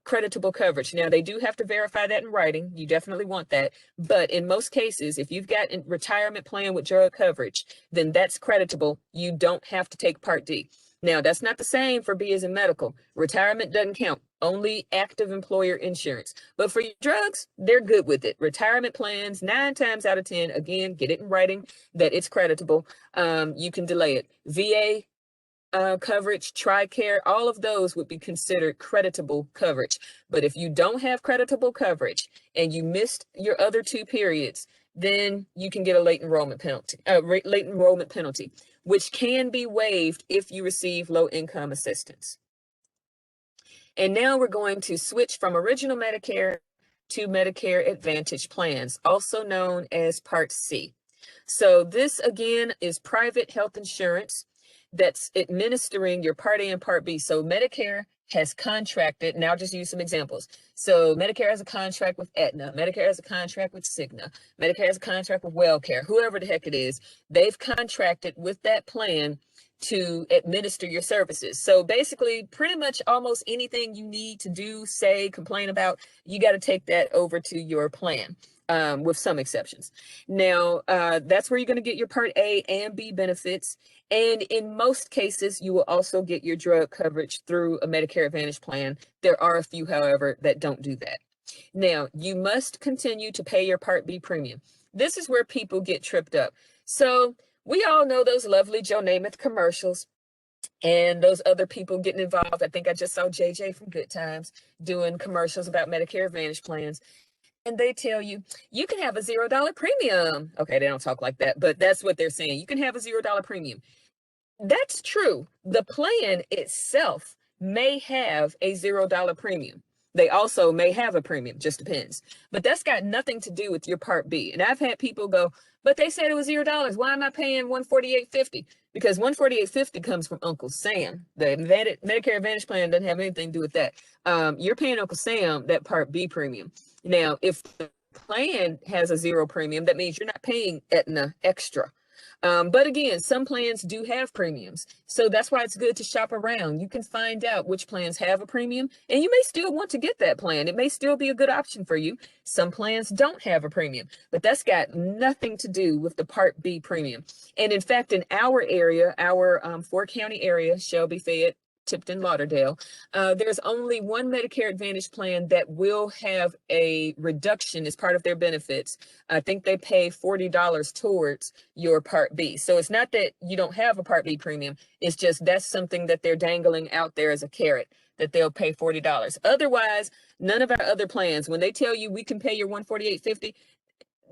A: creditable coverage. Now, they do have to verify that in writing. You definitely want that. But in most cases, if you've got a retirement plan with drug coverage, then that's creditable. You don't have to take Part D. Now, that's not the same for B as in medical. Retirement doesn't count, only active employer insurance. But for your drugs, they're good with it. Retirement plans, 9 times out of 10, again, get it in writing that it's creditable. You can delay it. VA coverage, TRICARE, all of those would be considered creditable coverage. But if you don't have creditable coverage and you missed your other 2 periods, then you can get a late enrollment penalty, which can be waived if you receive low income assistance. And now we're going to switch from original Medicare to Medicare Advantage plans, also known as Part C. So this again is private health insurance that's administering your Part A and Part B. So Medicare has contracted, and I'll just use some examples. So Medicare has a contract with Aetna, Medicare has a contract with Cigna, Medicare has a contract with WellCare, whoever the heck it is, they've contracted with that plan to administer your services. So basically, pretty much almost anything you need to do, say, complain about, you got to take that over to your plan. With some exceptions. Now, that's where you're going to get your Part A and B benefits. And in most cases, you will also get your drug coverage through a Medicare Advantage plan. There are a few, however, that don't do that. Now, you must continue to pay your Part B premium. This is where people get tripped up. So we all know those lovely Joe Namath commercials and those other people getting involved. I think I just saw JJ from Good Times doing commercials about Medicare Advantage plans. And they tell you, you can have a $0 premium. Okay, they don't talk like that, but that's what they're saying. You can have a $0 premium. That's true. The plan itself may have a $0 premium. They also may have a premium, just depends. But that's got nothing to do with your Part B. And I've had people go, but they said it was $0. Why am I paying $148.50? Because $148.50 comes from Uncle Sam. The Medicare Advantage plan doesn't have anything to do with that. You're paying Uncle Sam that Part B premium. Now, if the plan has a 0 premium, that means you're not paying Aetna extra. But again, some plans do have premiums. So that's why it's good to shop around. You can find out which plans have a premium, and you may still want to get that plan. It may still be a good option for you. Some plans don't have a premium, but that's got nothing to do with the Part B premium. And in fact, in our area, our 4-county area, Shelby, Fayette, Tipton, Lauderdale, there's only one Medicare Advantage plan that will have a reduction as part of their benefits. I think they pay $40 towards your Part B. So it's not that you don't have a Part B premium. It's just that's something that they're dangling out there as a carrot, that they'll pay $40. Otherwise, none of our other plans, when they tell you we can pay your $148.50,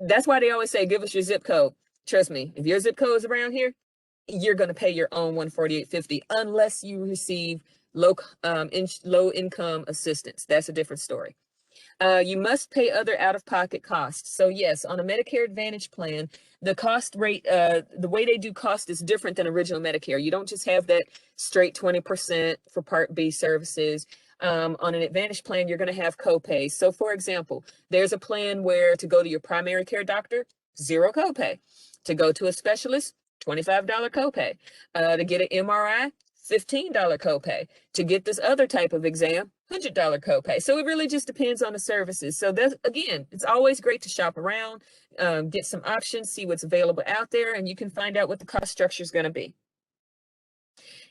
A: that's why they always say, give us your zip code. Trust me, if your zip code is around here, you're going to pay your own $148.50 unless you receive low income assistance. That's a different story. You must pay other out-of-pocket costs. So yes, on a Medicare Advantage plan, the cost rate, the way they do cost is different than original Medicare. You don't just have that straight 20% for Part B services. On an Advantage plan, you're going to have copays. So for example, there's a plan where to go to your primary care doctor, 0 copay. To go to a specialist, $25 copay. To get an MRI, $15 copay. To get this other type of exam, $100 copay. So it really just depends on the services. So that's, again, it's always great to shop around, get some options, see what's available out there, and you can find out what the cost structure is going to be.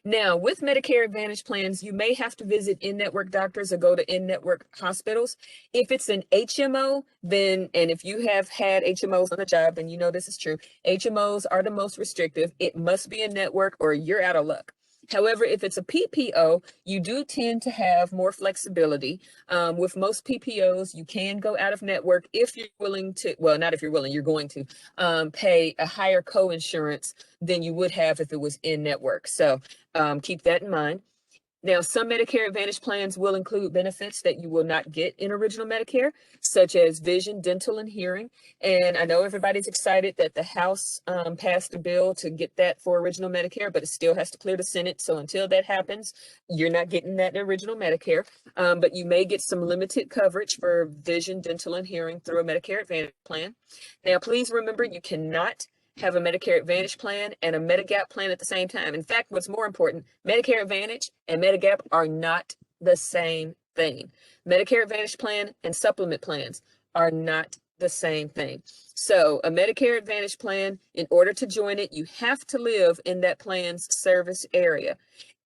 A: Now, with Medicare Advantage plans, you may have to visit in-network doctors or go to in-network hospitals. If it's an HMO, then, and if you have had HMOs on the job, then you know this is true. HMOs are the most restrictive. It must be a network or you're out of luck. However, if it's a PPO, you do tend to have more flexibility. With most PPOs, you can go out of network if you're willing to, well, not if you're willing, you're going to pay a higher co-insurance than you would have if it was in network. So keep that in mind. Now, some Medicare Advantage plans will include benefits that you will not get in original Medicare, such as vision, dental, and hearing. And I know everybody's excited that the House passed a bill to get that for original Medicare, but it still has to clear the Senate. So until that happens, you're not getting that in original Medicare. But you may get some limited coverage for vision, dental, and hearing through a Medicare Advantage plan. Now, please remember, you cannot have a Medicare Advantage plan and a Medigap plan at the same time. In fact, what's more important, Medicare Advantage and Medigap are not the same thing. Medicare Advantage plan and supplement plans are not the same thing. So a Medicare Advantage plan, in order to join it, you have to live in that plan's service area.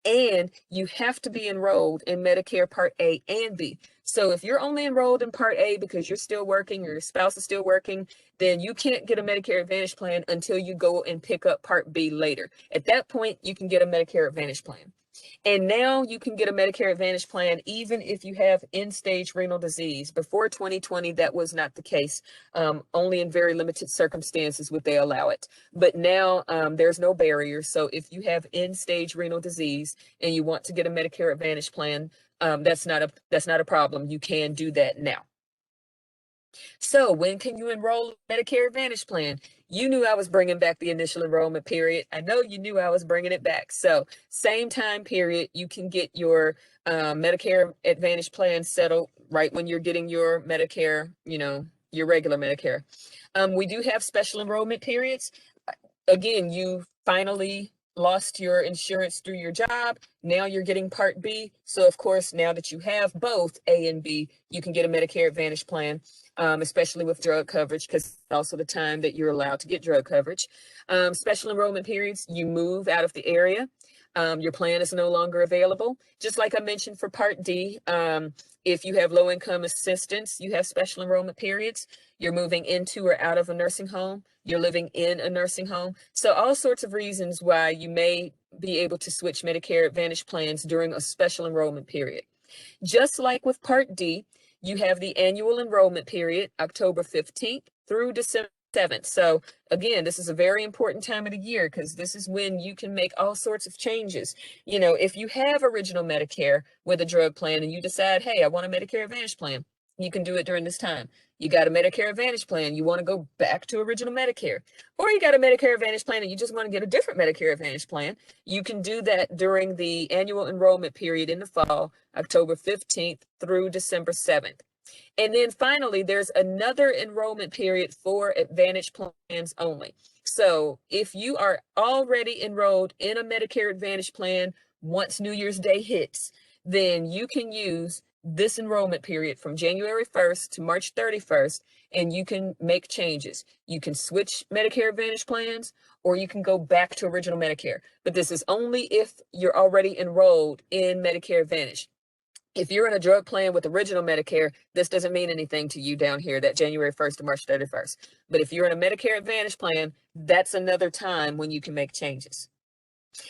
A: And you have to be enrolled in Medicare Part A and B. So if you're only enrolled in Part A because you're still working or your spouse is still working, then you can't get a Medicare Advantage plan until you go and pick up Part B later. At that point, you can get a Medicare Advantage plan. And now you can get a Medicare Advantage plan even if you have end-stage renal disease. Before 2020, that was not the case. Only in very limited circumstances would they allow it. But now there's no barrier. So if you have end-stage renal disease and you want to get a Medicare Advantage plan, that's not a problem. You can do that now. So when can you enroll in Medicare Advantage plan? You knew I was bringing back the initial enrollment period. I know you knew I was bringing it back. So same time period, you can get your Medicare Advantage plan settled right when you're getting your Medicare, your regular Medicare. We do have special enrollment periods. Again, you finally lost your insurance through your job. Now you're getting Part B. So of course, now that you have both A and B, you can get a Medicare Advantage plan, especially with drug coverage, because it's also the time that you're allowed to get drug coverage. Special enrollment periods, you move out of the area. Your plan is no longer available. Just like I mentioned for Part D, if you have low income assistance, you have special enrollment periods. You're moving into or out of a nursing home. You're living in a nursing home. So all sorts of reasons why you may be able to switch Medicare Advantage plans during a special enrollment period. Just like with Part D, you have the annual enrollment period, October 15th through December 7th. So again, this is a very important time of the year because this is when you can make all sorts of changes. If you have original Medicare with a drug plan and you decide, hey, I want a Medicare Advantage plan, you can do it during this time. You got a Medicare Advantage plan, you want to go back to original Medicare, or you got a Medicare Advantage plan and you just want to get a different Medicare Advantage plan, you can do that during the annual enrollment period in the fall, October 15th through December 7th. And then finally, there's another enrollment period for Advantage plans only. So if you are already enrolled in a Medicare Advantage plan, once New Year's Day hits, then you can use this enrollment period from January 1st to March 31st, and you can make changes. You can switch Medicare Advantage plans, or you can go back to original Medicare. But this is only if you're already enrolled in Medicare Advantage. If you're in a drug plan with original Medicare, this doesn't mean anything to you down here, that January 1st to March 31st. But if you're in a Medicare Advantage plan, that's another time when you can make changes.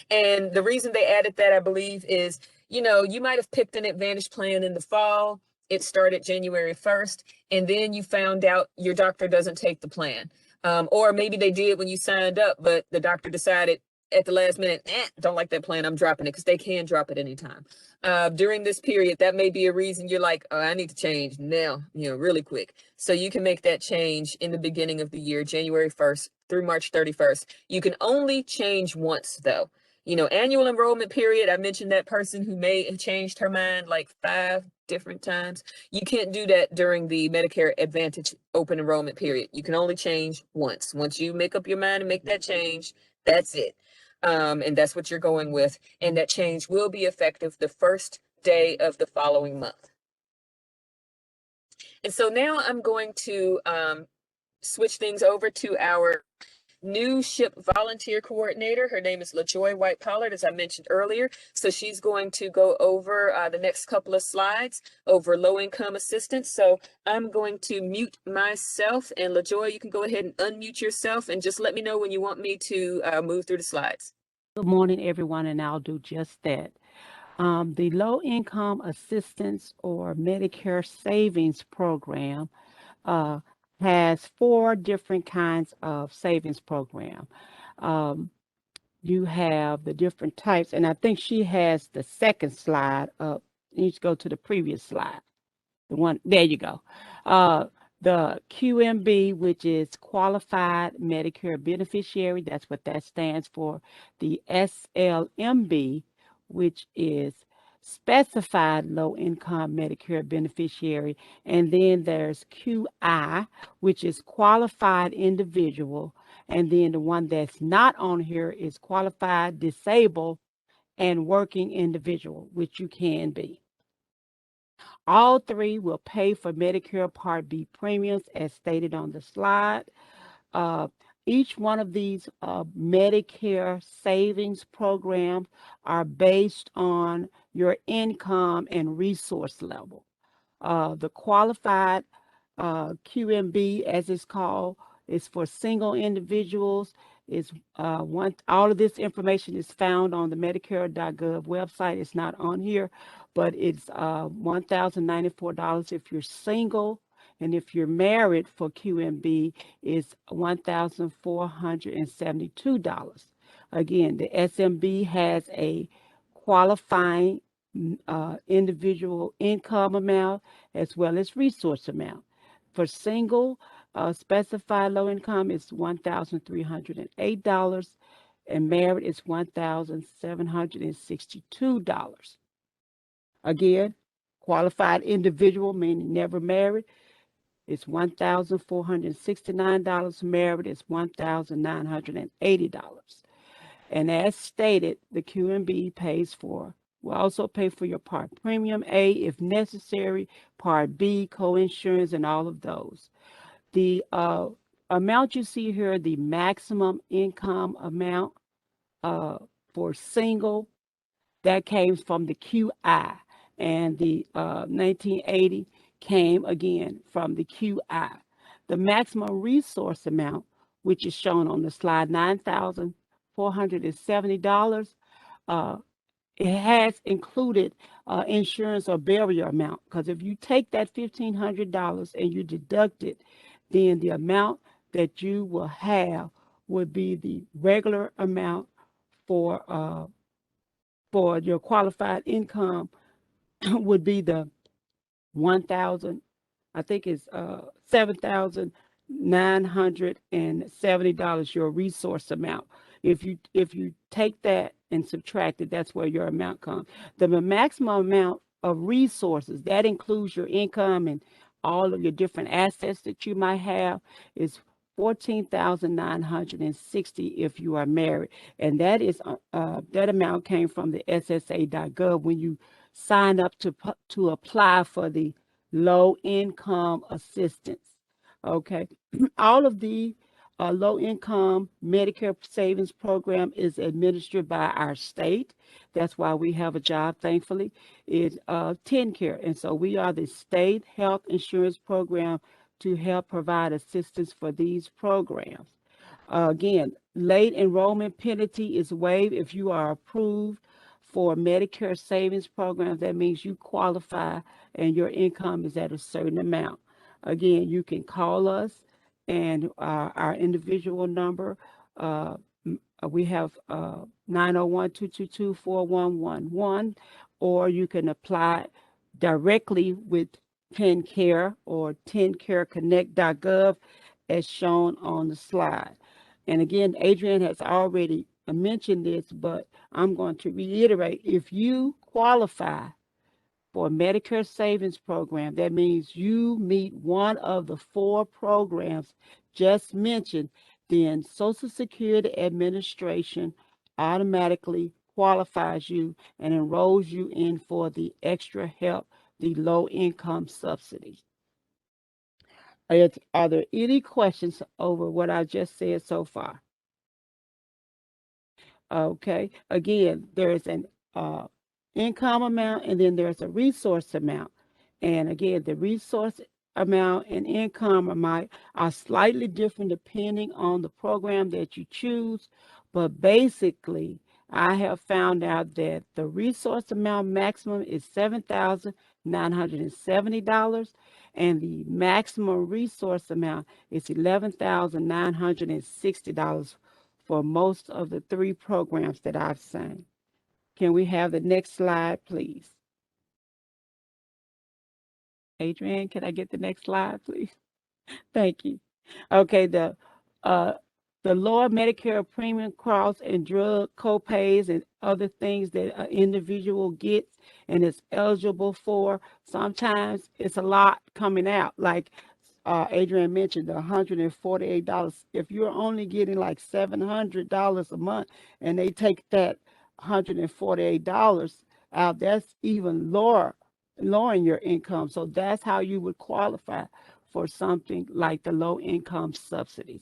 A: And the reason they added that, I believe, is, you might have picked an Advantage plan in the fall. It started January 1st, and then you found out your doctor doesn't take the plan. Or maybe they did when you signed up, but the doctor decided at the last minute, don't like that plan, I'm dropping it, because they can drop it anytime. During this period, that may be a reason you're like, oh, I need to change now, really quick. So you can make that change in the beginning of the year, January 1st through March 31st. You can only change once, though. annual enrollment period. I mentioned that person who may have changed her mind like 5 different times. You can't do that during the Medicare Advantage open enrollment period. You can only change once. Once you make up your mind and make that change, that's it. And that's what you're going with. And that change will be effective the first day of the following month. And so now I'm going to switch things over to our new SHIP volunteer coordinator. Her name is LaJoy White Pollard, as I mentioned earlier. So she's going to go over the next couple of slides over low-income assistance. So I'm going to mute myself, and LaJoy, you can go ahead and unmute yourself and just let me know when you want me to move through the slides.
B: Good morning, everyone, and I'll do just that. The Low-Income Assistance or Medicare Savings Program has 4 different kinds of savings program. You have the different types, and I think she has the second slide up. You need to go to the previous slide. The one, there you go. The QMB, which is Qualified Medicare Beneficiary, that's what that stands for. The SLMB, which is Specified Low Income Medicare Beneficiary. And then there's QI, which is Qualified Individual. And then the one that's not on here is Qualified Disabled and Working Individual, which you can be. All 3 will pay for Medicare Part B premiums as stated on the slide. Each one of these Medicare savings programs are based on your income and resource level. The qualified QMB, as it's called, is for single individuals. All of this information is found on the Medicare.gov website. It's not on here, but it's $1,094 if you're single, and if you're married for QMB, it's $1,472. Again, the SMB has a qualifying individual income amount as well as resource amount. For single, specified low income is $1,308, and married is $1,762. Again, qualified individual, meaning never married, is $1,469. Married is $1,980. And as stated, the QMB will also pay for your Part Premium A if necessary, Part B, co-insurance, and all of those. The amount you see here, the maximum income amount for single, that came from the QI, and the 1980 came again from the QI. The maximum resource amount, which is shown on the slide, $9,470. It has included insurance or barrier amount, because if you take that $1,500 and you deduct it, then the amount that you will have would be the regular amount for your qualified income would be the 1,000. I think it's $7,970, your resource amount. If you take that and subtract it, that's where your amount comes. The maximum amount of resources, that includes your income and all of your different assets that you might have, is $14,960 if you are married. And that amount came from the SSA.gov when you sign up to apply for the low income assistance. Okay. All of the low income Medicare savings program is administered by our state. That's why we have a job, thankfully. It's TennCare. And so we are the state health insurance program to help provide assistance for these programs. Again, late enrollment penalty is waived if you are approved for Medicare savings program. That means you qualify and your income is at a certain amount. Again, you can call us, and our individual number, we have 901-222-4111, or you can apply directly with TennCare or TennCareConnect.gov as shown on the slide. And again, Adrienne has already mentioned this, but I'm going to reiterate. If you qualify for a Medicare Savings Program, that means you meet one of the 4 programs just mentioned, then Social Security Administration automatically qualifies you and enrolls you in for the extra help, the low income subsidy. Are there any questions over what I just said so far? Okay. Again, there is an income amount and then there's a resource amount. And again, the resource amount and income amount are slightly different depending on the program that you choose. But basically, I have found out that the resource amount maximum is $7,970 and the maximum resource amount is $11,960 for most of the 3 programs that I've seen. Can we have the next slide, please? Adrienne, can I get the next slide, please? Thank you. Okay, the lower Medicare premium costs and drug copays and other things that an individual gets and is eligible for, sometimes it's a lot coming out. Like Adrienne mentioned, the $148. If you're only getting like $700 a month and they take that $148 out, that's even lowering your income. So that's how you would qualify for something like the low income subsidies.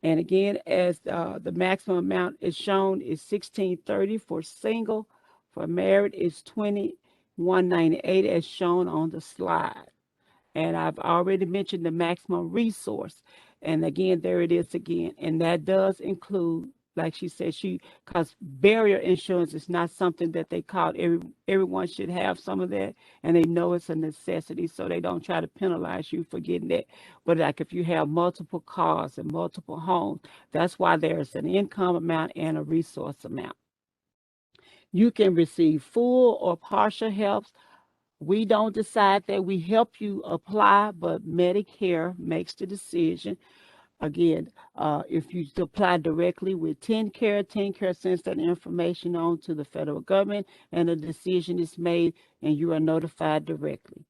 B: And again, as the maximum amount is shown is $1,630 for single. For married, it's $2,198 as shown on the slide. And I've already mentioned the maximum resource. And again, there it is again. And that does include, like she said, because barrier insurance is not something that they call everyone should have some of that, and they know it's a necessity, so they don't try to penalize you for getting that. But like if you have multiple cars and multiple homes, that's why there's an income amount and a resource amount. You can receive full or partial help. We don't decide that, we help you apply, but Medicare makes the decision. Again, if you apply directly with TennCare sends that information on to the federal government and a decision is made and you are notified directly.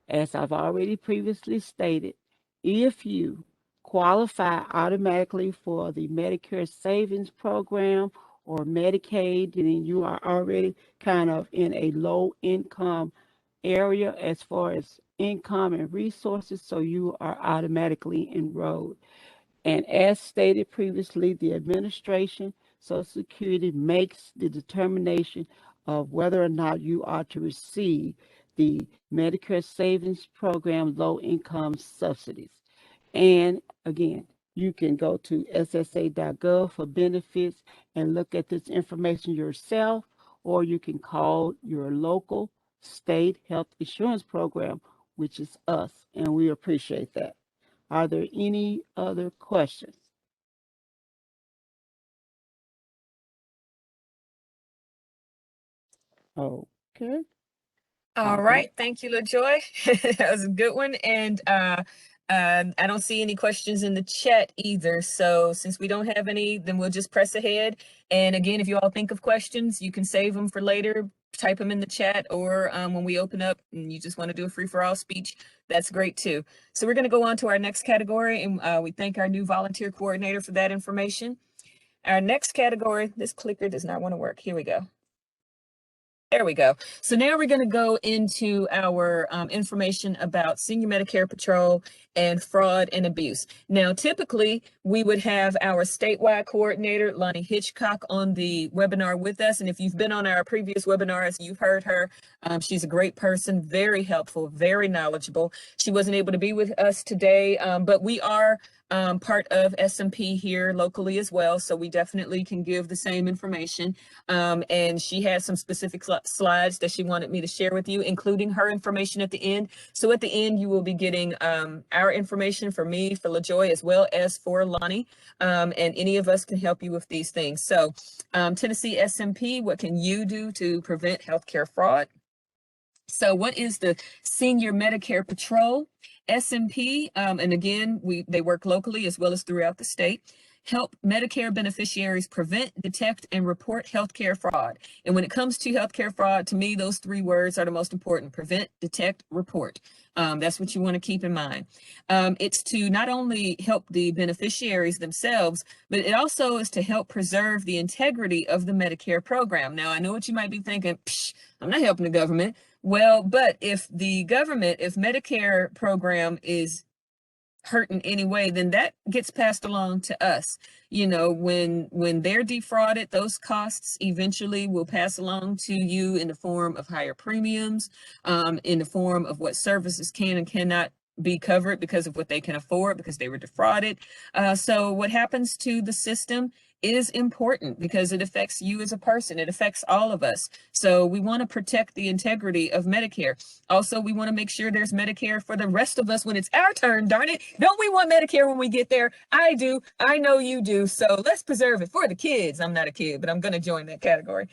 B: As I've already previously stated, if you qualify automatically for the Medicare Savings Program or Medicaid, then you are already kind of in a low income area as far as income and resources, so you are automatically enrolled. And as stated previously, the administration, Social Security, makes the determination of whether or not you are to receive the Medicare Savings Program low income subsidies. And again, you can go to ssa.gov for benefits and look at this information yourself, or you can call your local state health insurance program, which is us, and we appreciate that. Are there any other questions? Okay.
A: All right. Thank you, LaJoy. That was a good one. And I don't see any questions in the chat either. So since we don't have any, then we'll just press ahead. And again, if you all think of questions, you can save them for later, type them in the chat, or when we open up and you just want to do a free-for-all speech, that's great too. So we're going to go on to our next category, and we thank our new volunteer coordinator for that information. Our next category, this clicker does not want to work. Here we go. There we go. So now we're going to go into our information about Senior Medicare Patrol and fraud and abuse. Now, typically, we would have our statewide coordinator, Lonnie Hitchcock, on the webinar with us. And if you've been on our previous webinars, you've heard her. She's a great person, very helpful, very knowledgeable. She wasn't able to be with us today, but we are part of SMP here locally as well, so we definitely can give the same information. And she has some specific slides that she wanted me to share with you, including her information at the end. So at the end, you will be getting our information for me, for LaJoy, as well as for Lonnie, and any of us can help you with these things. So Tennessee SMP, what can you do to prevent healthcare fraud? So what is the Senior Medicare Patrol? SMP, and again, they work locally as well as throughout the state, help Medicare beneficiaries prevent, detect, and report healthcare fraud. And when it comes to healthcare fraud, to me, those three words are the most important: prevent, detect, report. That's what you want to keep in mind. It's to not only help the beneficiaries themselves, but it also is to help preserve the integrity of the Medicare program. Now, I know what you might be thinking, I'm not helping the government. Well, but if the government, if Medicare program is hurt in any way, then that gets passed along to us. You know, when they're defrauded, those costs eventually will pass along to you in the form of higher premiums, in the form of what services can and cannot be covered because of what they can afford because they were defrauded. So what happens to the system is important because it affects you as a person. It affects all of us. So we want to protect the integrity of Medicare. Also, we want to make sure there's Medicare for the rest of us when it's our turn, darn it. Don't we want Medicare when we get there? I do. I know you do. So let's preserve it for the kids. I'm not a kid, but I'm going to join that category.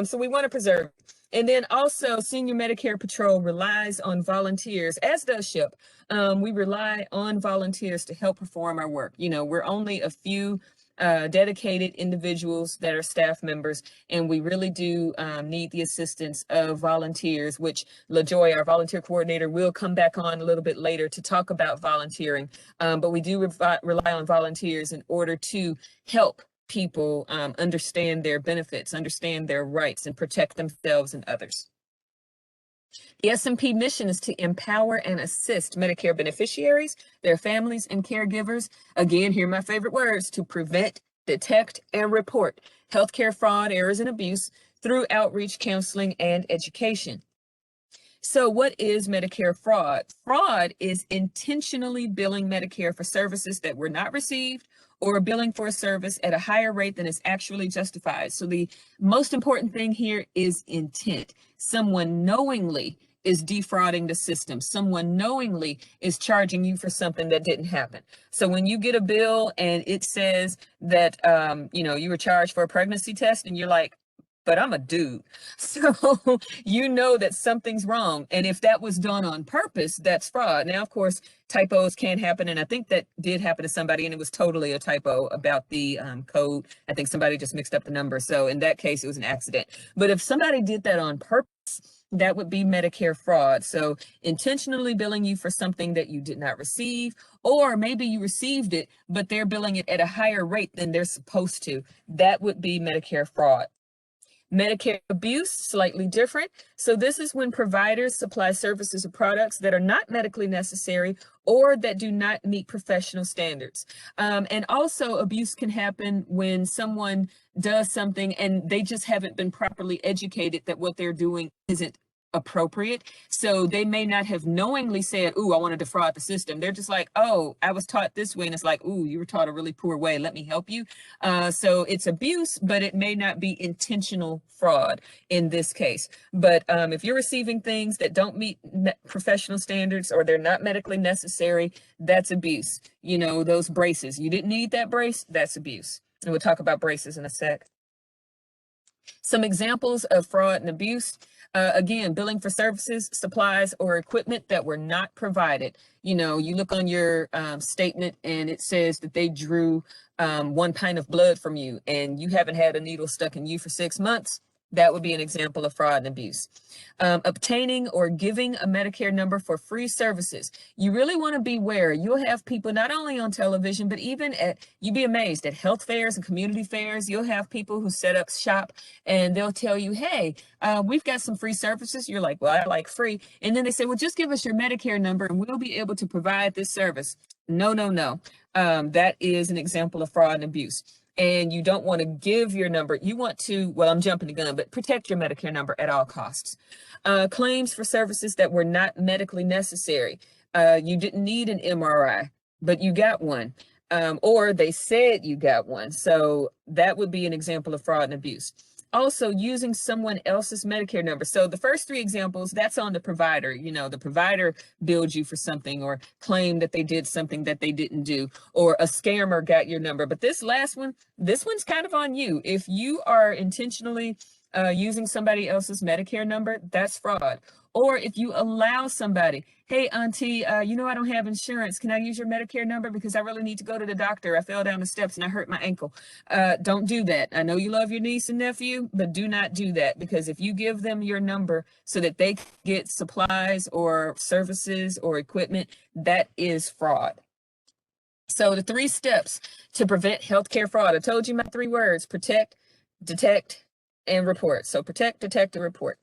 A: So we want to preserve it. And then also, Senior Medicare Patrol relies on volunteers, as does SHIP. We rely on volunteers to help perform our work. You know, we're only a few dedicated individuals that are staff members, and we really do need the assistance of volunteers, which LaJoy, our volunteer coordinator, will come back on a little bit later to talk about volunteering. But we do rely on volunteers in order to help people understand their benefits, understand their rights, and protect themselves and others. The SMP mission is to empower and assist Medicare beneficiaries, their families, and caregivers. Again, here are my favorite words: to prevent, detect, and report healthcare fraud, errors, and abuse through outreach, counseling, and education. So what is Medicare fraud? Fraud is intentionally billing Medicare for services that were not received, or billing for a service at a higher rate than is actually justified. So the most important thing here is intent. Someone knowingly is defrauding the system. Someone knowingly is charging you for something that didn't happen. So when you get a bill and it says that, you know, you were charged for a pregnancy test and you're like, but I'm a dude. So you know that something's wrong. And if that was done on purpose, that's fraud. Now, of course, typos can happen. And I think that did happen to somebody, and it was totally a typo about the code. I think somebody just mixed up the number. So in that case, it was an accident. But if somebody did that on purpose, that would be Medicare fraud. So intentionally billing you for something that you did not receive, or maybe you received it, but they're billing it at a higher rate than they're supposed to. That would be Medicare fraud. Medicare abuse, slightly different. So this is when providers supply services or products that are not medically necessary or that do not meet professional standards. And also abuse can happen when someone does something and they just haven't been properly educated that what they're doing isn't appropriate. So they may not have knowingly said, ooh, I want to defraud the system. They're just like, oh, I was taught this way. And it's like, ooh, you were taught a really poor way. Let me help you. So it's abuse, but it may not be intentional fraud in this case. But if you're receiving things that don't meet professional standards or they're not medically necessary, that's abuse. You know, those braces, you didn't need that brace, that's abuse. And we'll talk about braces in a sec. Some examples of fraud and abuse. Again, billing for services, supplies, or equipment that were not provided. You know, you look on your statement and it says that they drew 1 pint of blood from you and you haven't had a needle stuck in you for 6 months. That would be an example of fraud and abuse. Obtaining or giving a Medicare number for free services. You really want to beware. You'll have people not only on television, but even you'd be amazed at health fairs and community fairs. You'll have people who set up shop and they'll tell you, hey, we've got some free services. You're like, well, I like free. And then they say, well, just give us your Medicare number and we'll be able to provide this service. No, no, no. That is an example of fraud and abuse. And you don't want to give your number. You want to, well, I'm jumping the gun, but protect your Medicare number at all costs. Claims for services that were not medically necessary. You didn't need an MRI, but you got one. Or they said you got one. So that would be an example of fraud and abuse. Also, using someone else's Medicare number. So the first three examples, that's on the provider. You know, the provider billed you for something or claimed that they did something that they didn't do, or a scammer got your number. But this last one, this one's kind of on you. If you are intentionally using somebody else's Medicare number, that's fraud. Or if you allow somebody, hey, auntie, you know I don't have insurance. Can I use your Medicare number because I really need to go to the doctor? I fell down the steps and I hurt my ankle. Don't do that. I know you love your niece and nephew, but do not do that, because if you give them your number so that they get supplies or services or equipment, that is fraud. So the 3 steps to prevent healthcare fraud. I told you my 3 words: protect, detect, and report. So protect, detect, and report.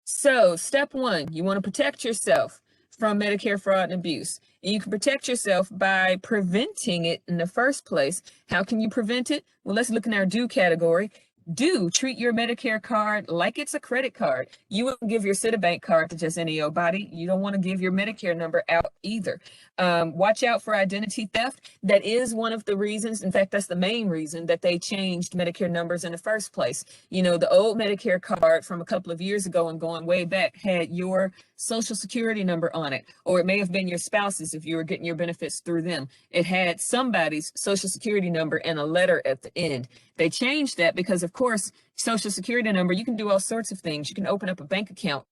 A: So step 1, you want to protect yourself from Medicare fraud and abuse. And you can protect yourself by preventing it in the first place. How can you prevent it? Well, let's look in our do category. Do treat your Medicare card like it's a credit card. You wouldn't give your Citibank card to just any old body. You don't want to give your Medicare number out either. Watch out for identity theft. That is one of the reasons. In fact, that's the main reason that they changed Medicare numbers in the first place. You know, the old Medicare card from a couple of years ago and going way back had your Social Security number on it, or it may have been your spouse's if you were getting your benefits through them. It had somebody's Social Security number and a letter at the end. They changed that because, of course, Social Security number, you can do all sorts of things. You can open up a bank account.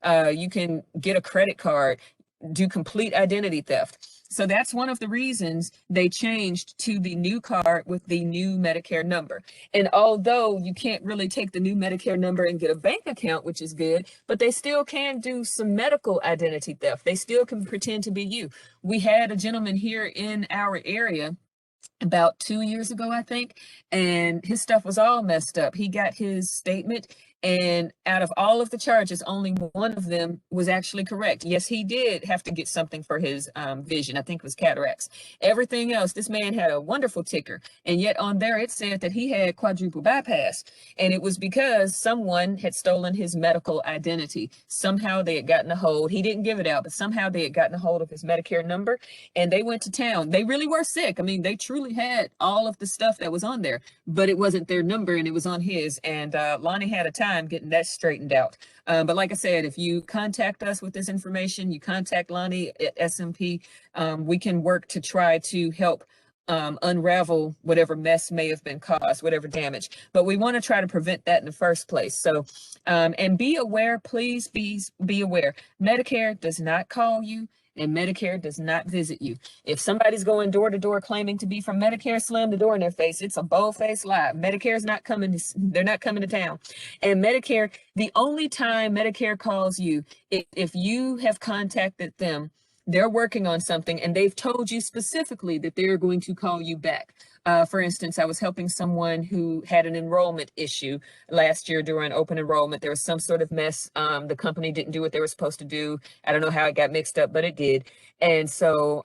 A: You can get a credit card, do complete identity theft. So that's one of the reasons they changed to the new card with the new Medicare number. And although you can't really take the new Medicare number and get a bank account, which is good, but they still can do some medical identity theft. They still can pretend to be you. We had a gentleman here in our area about 2 years ago, I think, and his stuff was all messed up. He got his statement, and out of all of the charges, only one of them was actually correct. Yes, he did have to get something for his vision. I think it was cataracts. Everything else, this man had a wonderful ticker, and yet on there it said that he had quadruple bypass, and it was because someone had stolen his medical identity. Somehow they had gotten a hold. He didn't give it out, but somehow they had gotten a hold of his Medicare number, and they went to town. They really were sick. I mean, they truly had all of the stuff that was on there, but it wasn't their number and it was on his. And Lonnie had a time getting that straightened out. But like I said, if you contact us with this information, you contact Lonnie at SMP, we can work to try to help unravel whatever mess may have been caused, whatever damage. But we want to try to prevent that in the first place. So, and be aware, please be aware. Medicare does not call you, and Medicare does not visit you. If somebody's going door to door claiming to be from Medicare, slam the door in their face. It's a bold-faced lie. Medicare's not coming. They're not coming to town. And Medicare, the only time Medicare calls you, if you have contacted them, they're working on something and they've told you specifically that they're going to call you back. For instance, I was helping someone who had an enrollment issue last year during open enrollment. There was some sort of mess. The company didn't do what they were supposed to do. I don't know how it got mixed up, but it did. And so,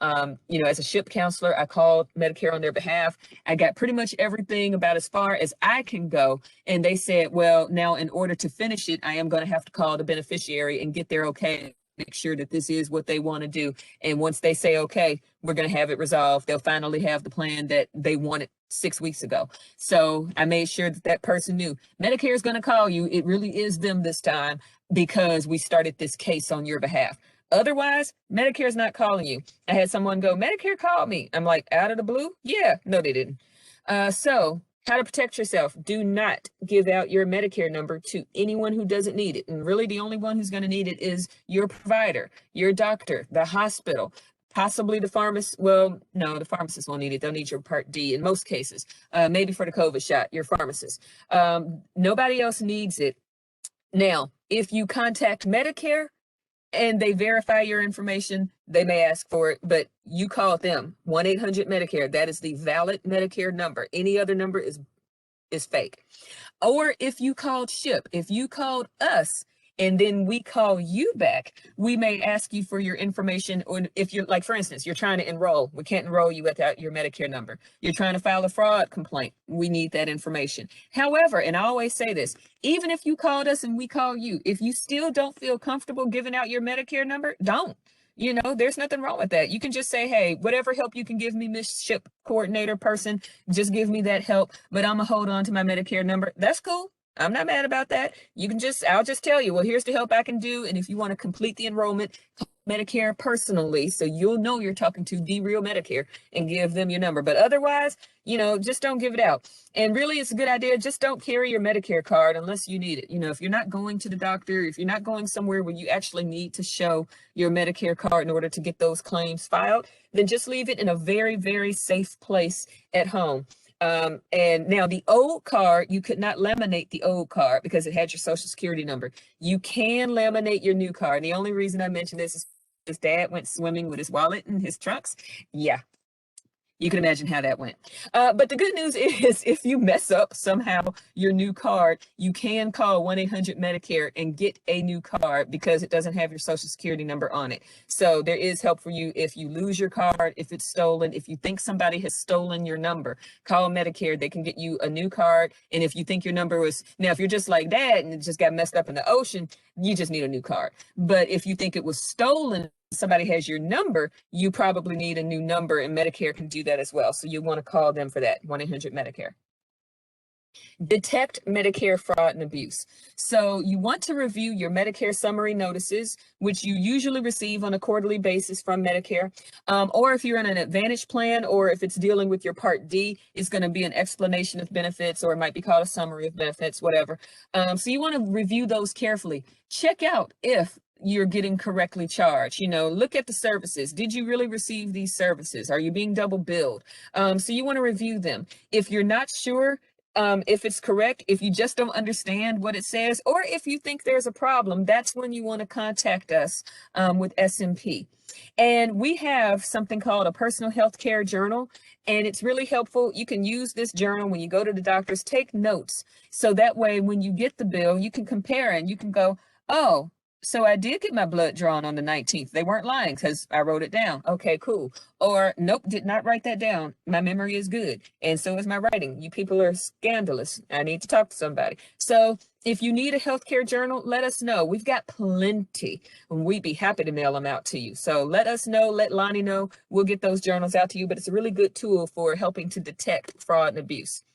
A: you know, as a SHIP counselor, I called Medicare on their behalf. I got pretty much everything about as far as I can go. And they said, well, now in order to finish it, I am going to have to call the beneficiary and get their okay, make sure that this is what they want to do. And once they say, okay, we're going to have it resolved, they'll finally have the plan that they wanted 6 weeks ago. So I made sure that that person knew Medicare is going to call you. It really is them this time because we started this case on your behalf. Otherwise, Medicare is not calling you. I had someone go, Medicare called me. I'm like, out of the blue? Yeah, no, they didn't. So how to protect yourself. Do not give out your Medicare number to anyone who doesn't need it. And really the only one who's going to need it is your provider, your doctor, the hospital, possibly the pharmacist. Well, no, the pharmacist won't need it. They'll need your Part D in most cases. Maybe for the COVID shot, your pharmacist. Nobody else needs it. Now, if you contact Medicare and they verify your information, they may ask for it, but you call them 1-800-Medicare. That is the valid Medicare number. Any other number is fake. Or if you called SHIP, if you called us and then we call you back, we may ask you for your information. Or if you're like, for instance, you're trying to enroll, we can't enroll you without your Medicare number. You're trying to file a fraud complaint, we need that information. However, and I always say this, even if you called us and we call you, if you still don't feel comfortable giving out your Medicare number, don't. You know, there's nothing wrong with that. You can just say, hey, whatever help you can give me, Miss SHIP coordinator person, just give me that help, but I'm gonna hold on to my Medicare number. That's cool. I'm not mad about that. You can just, I'll just tell you, well, here's the help I can do. And if you want to complete the enrollment, Medicare personally, so you'll know you're talking to the real Medicare, and give them your number. But otherwise, just don't give it out. And really, it's a good idea. Just don't carry your Medicare card unless you need it. If you're not going to the doctor, if you're not going somewhere where you actually need to show your Medicare card in order to get those claims filed, then just leave it in a very, very safe place at home. And now the old card, you could not laminate the old card because it had your social security number. You can laminate your new card. And the only reason I mention this is his dad went swimming with his wallet in his trunks. Yeah, you can imagine how that went. But the good news is if you mess up somehow your new card, you can call 1-800-Medicare and get a new card because it doesn't have your social security number on it. So there is help for you if you lose your card, if it's stolen, if you think somebody has stolen your number, call Medicare. They can get you a new card. And if you think your number was, now if you're just like that and it just got messed up in the ocean, you just need a new card. But if you think it was stolen, somebody has your number, you probably need a new number, and Medicare can do that as well. So you want to call them for that, 1-800-Medicare. Detect Medicare fraud and abuse. So you want to review your Medicare summary notices, which you usually receive on a quarterly basis from Medicare. Or if you're in an Advantage plan, or if it's dealing with your Part D, it's going to be an explanation of benefits, or it might be called a summary of benefits, whatever. So you want to review those carefully. Check out if you're getting correctly charged. Look at the services. Did you really receive these services? Are you being double billed? So you want to review them. If you're not sure if it's correct, if you just don't understand what it says, or if you think there's a problem, that's when you want to contact us with SMP. And we have something called a personal health care journal, and it's really helpful. You can use this journal when you go to the doctors. Take notes, so that way when you get the bill, you can compare and you can go, oh, so I did get my blood drawn on the 19th. They weren't lying because I wrote it down. Okay, cool. Or nope, did not write that down. My memory is good. And so is my writing. You people are scandalous. I need to talk to somebody. So if you need a healthcare journal, let us know. We've got plenty, and we'd be happy to mail them out to you. So let us know, let Lonnie know. We'll get those journals out to you, but it's a really good tool for helping to detect fraud and abuse.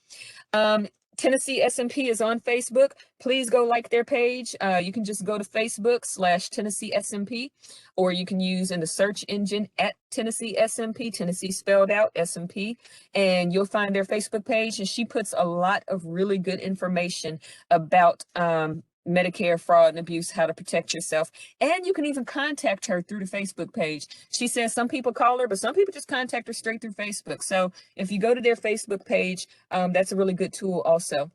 A: Tennessee SMP is on Facebook. Please go like their page. You can just go to Facebook/Tennessee SMP, or you can use in the search engine at Tennessee SMP, Tennessee spelled out SMP, and you'll find their Facebook page. And she puts a lot of really good information about Medicare fraud and abuse, how to protect yourself. And you can even contact her through the Facebook page. She says some people call her, but some people just contact her straight through Facebook. So if you go to their Facebook page, that's a really good tool also.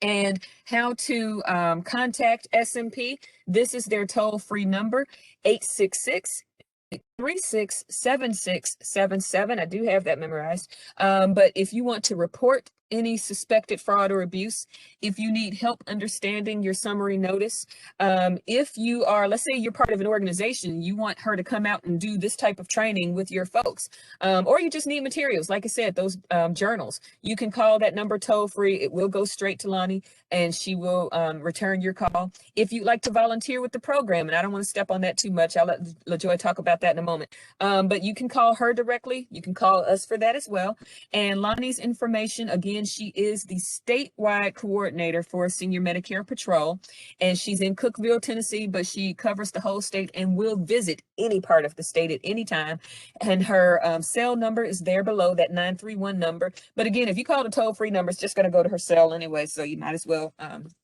A: And how to contact SMP. This is their toll-free number, 866-367677. I do have that memorized. But if you want to report any suspected fraud or abuse, if you need help understanding your summary notice, if you are, let's say you're part of an organization, you want her to come out and do this type of training with your folks, or you just need materials, like I said, those journals, you can call that number toll free. It will go straight to Lonnie, and she will return your call. If you'd like to volunteer with the program, and I don't want to step on that too much, I'll let LaJoy talk about that in a moment, but you can call her directly. You can call us for that as well. And Lonnie's information, again, she is the statewide coordinator for Senior Medicare Patrol, and she's in Cookeville, Tennessee, but she covers the whole state and will visit any part of the state at any time. And her cell number is there below, that 931 number. But again, if you call the toll-free number, it's just going to go to her cell anyway, so you might as well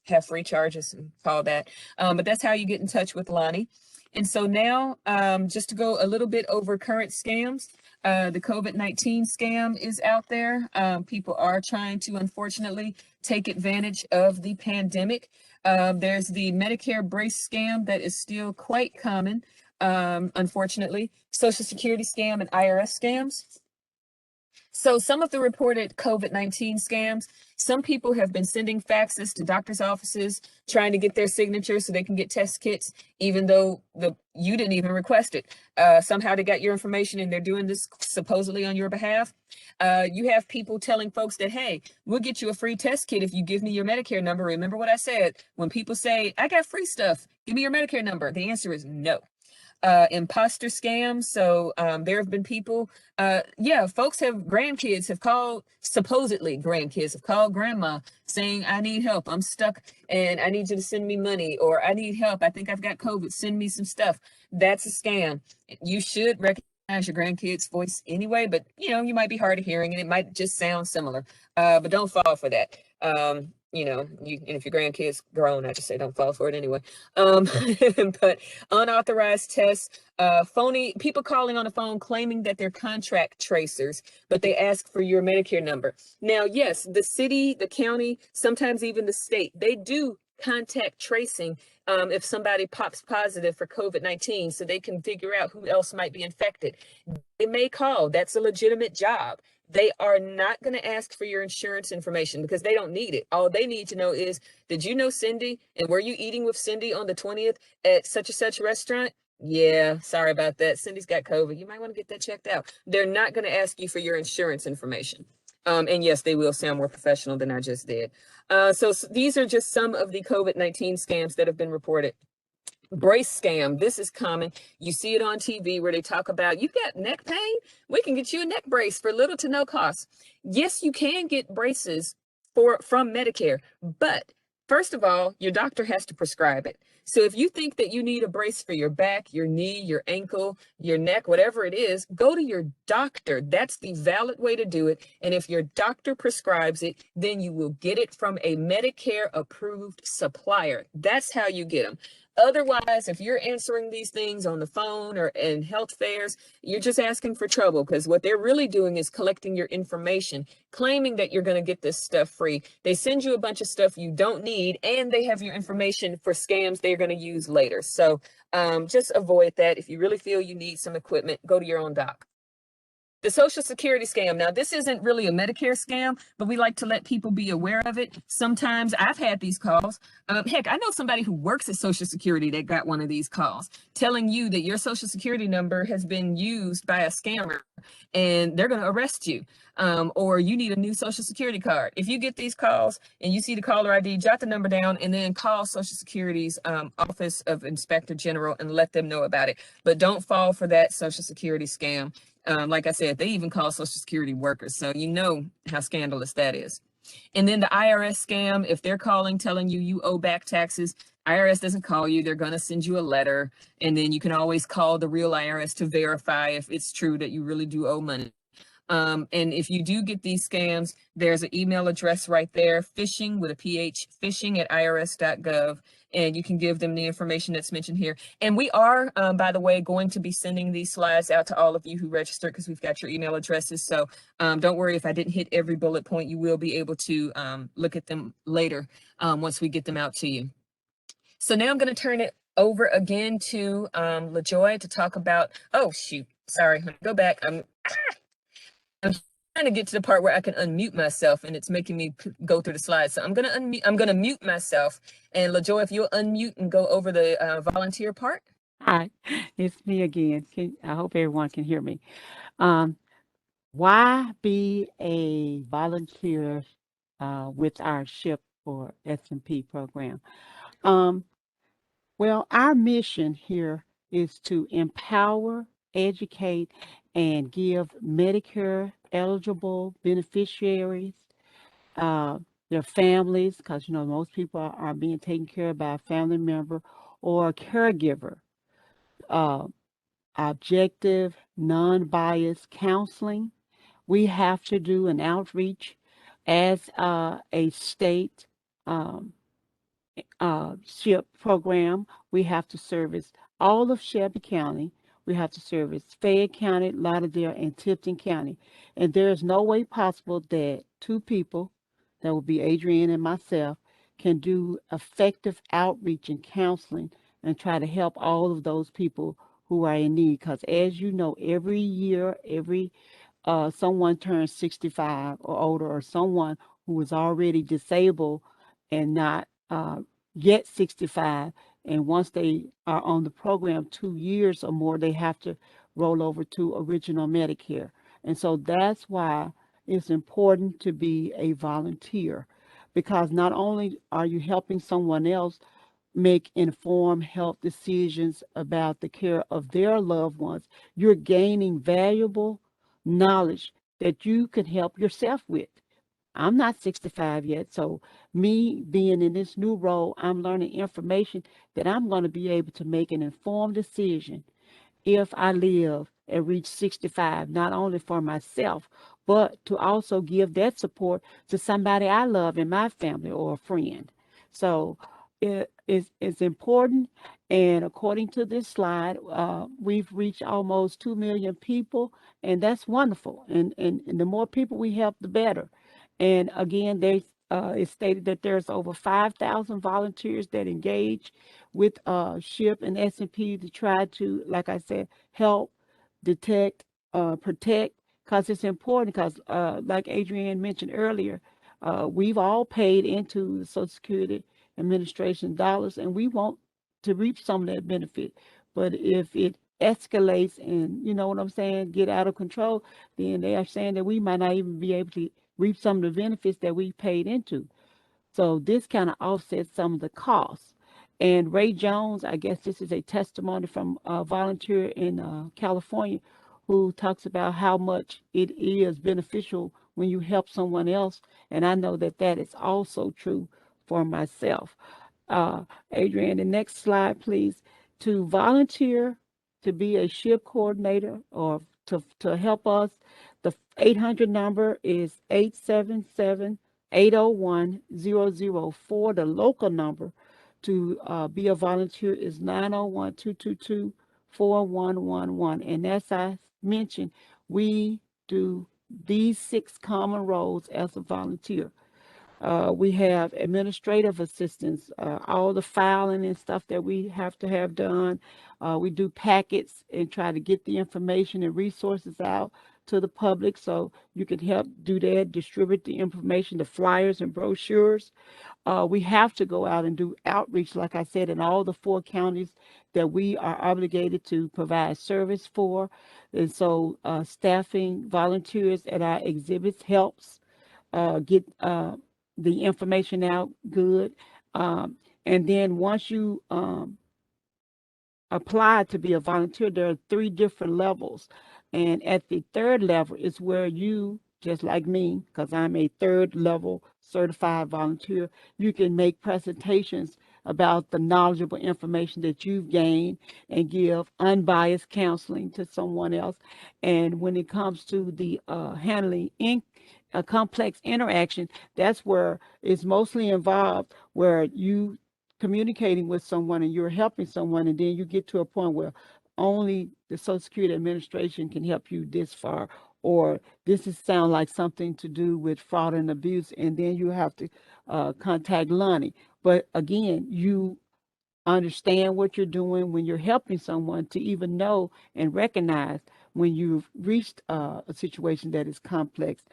A: have free charges and call that. But that's how you get in touch with Lonnie. And so now, just to go a little bit over current scams, the COVID-19 scam is out there. People are trying to, unfortunately, take advantage of the pandemic. There's the Medicare brace scam that is still quite common, unfortunately. Social Security scam and IRS scams. So some of the reported COVID-19 scams, some people have been sending faxes to doctors' offices trying to get their signature so they can get test kits, even though you didn't even request it. Somehow they got your information and they're doing this supposedly on your behalf. You have people telling folks that, hey, we'll get you a free test kit if you give me your Medicare number. Remember what I said, when people say, I got free stuff, give me your Medicare number. The answer is no. imposter scams. So there have been people, folks grandkids have called, supposedly grandkids have called grandma saying, I need help, I'm stuck and I need you to send me money, or I need help, I think I've got COVID, send me some stuff. That's a scam. You should recognize your grandkid's voice anyway, but you might be hard of hearing and it might just sound similar. But don't fall for that. And if your grandkid's grown, I just say don't fall for it anyway. But unauthorized tests, phony people calling on the phone claiming that they're contract tracers, but they ask for your Medicare number. Now, yes, the city, the county, sometimes even the state, they do contact tracing if somebody pops positive for COVID-19, so they can figure out who else might be infected. They may call. That's a legitimate job. They are not going to ask for your insurance information because they don't need it. All they need to know is, did you know Cindy? And were you eating with Cindy on the 20th at such and such restaurant? Yeah, sorry about that. Cindy's got COVID. You might want to get that checked out. They're not going to ask you for your insurance information. And yes, they will sound more professional than I just did. So these are just some of the COVID-19 scams that have been reported. Brace scam. This is common. You see it on TV where they talk about, you've got neck pain? We can get you a neck brace for little to no cost. Yes, you can get braces from Medicare, but first of all, your doctor has to prescribe it. So if you think that you need a brace for your back, your knee, your ankle, your neck, whatever it is, go to your doctor. That's the valid way to do it. And if your doctor prescribes it, then you will get it from a Medicare approved supplier. That's how you get them. Otherwise, if you're answering these things on the phone or in health fairs, you're just asking for trouble, because what they're really doing is collecting your information, claiming that you're going to get this stuff free. They send you a bunch of stuff you don't need, and they have your information for scams they're going to use later. So just avoid that. If you really feel you need some equipment, go to your own doc. The Social Security scam. Now, this isn't really a Medicare scam, but we like to let people be aware of it. Sometimes I've had these calls. Heck, I know somebody who works at Social Security that got one of these calls telling you that your Social Security number has been used by a scammer and they're going to arrest you, or you need a new Social Security card. If you get these calls and you see the caller ID, jot the number down and then call Social Security's Office of Inspector General and let them know about it. But don't fall for that Social Security scam. Like I said, they even call Social Security workers, so you know how scandalous that is. And then the IRS scam, if they're calling telling you you owe back taxes, IRS doesn't call you. They're going to send you a letter, and then you can always call the real IRS to verify if it's true that you really do owe money. And if you do get these scams, there's an email address right there, phishing with a PH, phishing@irs.gov, and you can give them the information that's mentioned here. And we are, by the way, going to be sending these slides out to all of you who registered, because we've got your email addresses. So don't worry if I didn't hit every bullet point. You will be able to look at them later once we get them out to you. So now I'm going to turn it over again to LaJoy to talk about, oh, shoot, sorry, go back. I'm trying to get to the part where I can unmute myself, and it's making me go through the slides. So I'm going to unmute. I'm going to mute myself. And LaJoy, if you'll unmute and go over the volunteer part.
B: Hi, it's me again. I hope everyone can hear me. Why be a volunteer with our SHIP or S&P program? Well, our mission here is to empower, educate, and give Medicare eligible beneficiaries, their families, because most people are being taken care of by a family member or a caregiver, objective, non-biased counseling. We have to do an outreach as a state SHIP program. We have to service all of Shelby County. We have to service Fayette County, Lauderdale, and Tipton County. And there is no way possible that two people, that would be Adrienne and myself, can do effective outreach and counseling and try to help all of those people who are in need. Because as you know, every year, someone turns 65 or older, or someone who is already disabled and not yet 65, and once they are on the program 2 years or more, they have to roll over to original Medicare. And so that's why it's important to be a volunteer, because not only are you helping someone else, make informed health decisions about the care of their loved ones. You're gaining valuable knowledge that you can help yourself with. I'm not 65 yet, so me being in this new role, I'm learning information that I'm going to be able to make an informed decision if I live and reach 65, not only for myself, but to also give that support to somebody I love in my family or a friend. So it's important. And according to this slide, we've reached almost 2 million people, and that's wonderful. And the more people we help, the better. And again, it's stated that there's over 5,000 volunteers that engage with SHIP and S&P to try to, like I said, help, detect, protect, because it's important. Because, like Adrienne mentioned earlier, we've all paid into the Social Security Administration dollars, and we want to reap some of that benefit. But if it escalates and, you know what I'm saying, get out of control, then they are saying that we might not even be able to reap some of the benefits that we paid into. So this kind of offsets some of the costs. And Ray Jones, I guess this is a testimony from a volunteer in California who talks about how much it is beneficial when you help someone else. And I know that that is also true for myself. Uh, Adrienne, the next slide, please. To volunteer to be a SHIP coordinator or to help us, the 800 number is 877-801-004. The local number to be a volunteer is 901-222-4111. And as I mentioned, we do these 6 common roles as a volunteer. We have administrative assistance, all the filing and stuff that we have to have done. We do packets and try to get the information and resources out to the public so you can help do that, distribute the information, the flyers and brochures. We have to go out and do outreach, like I said, in all the 4 counties that we are obligated to provide service for. And so staffing volunteers at our exhibits helps get the information out good. And then once you apply to be a volunteer, there are 3 different levels. And at the 3rd level is where you, just like me, because I'm a 3rd level certified volunteer, you can make presentations about the knowledgeable information that you've gained and give unbiased counseling to someone else. And when it comes to the handling a complex interaction, that's where it's mostly involved, where you communicating with someone and you're helping someone, and then you get to a point where only the Social Security Administration can help you this far, or this is sound like something to do with fraud and abuse, and then you have to contact Lonnie. But again, you understand what you're doing when you're helping someone to even know and recognize when you've reached a situation that is complex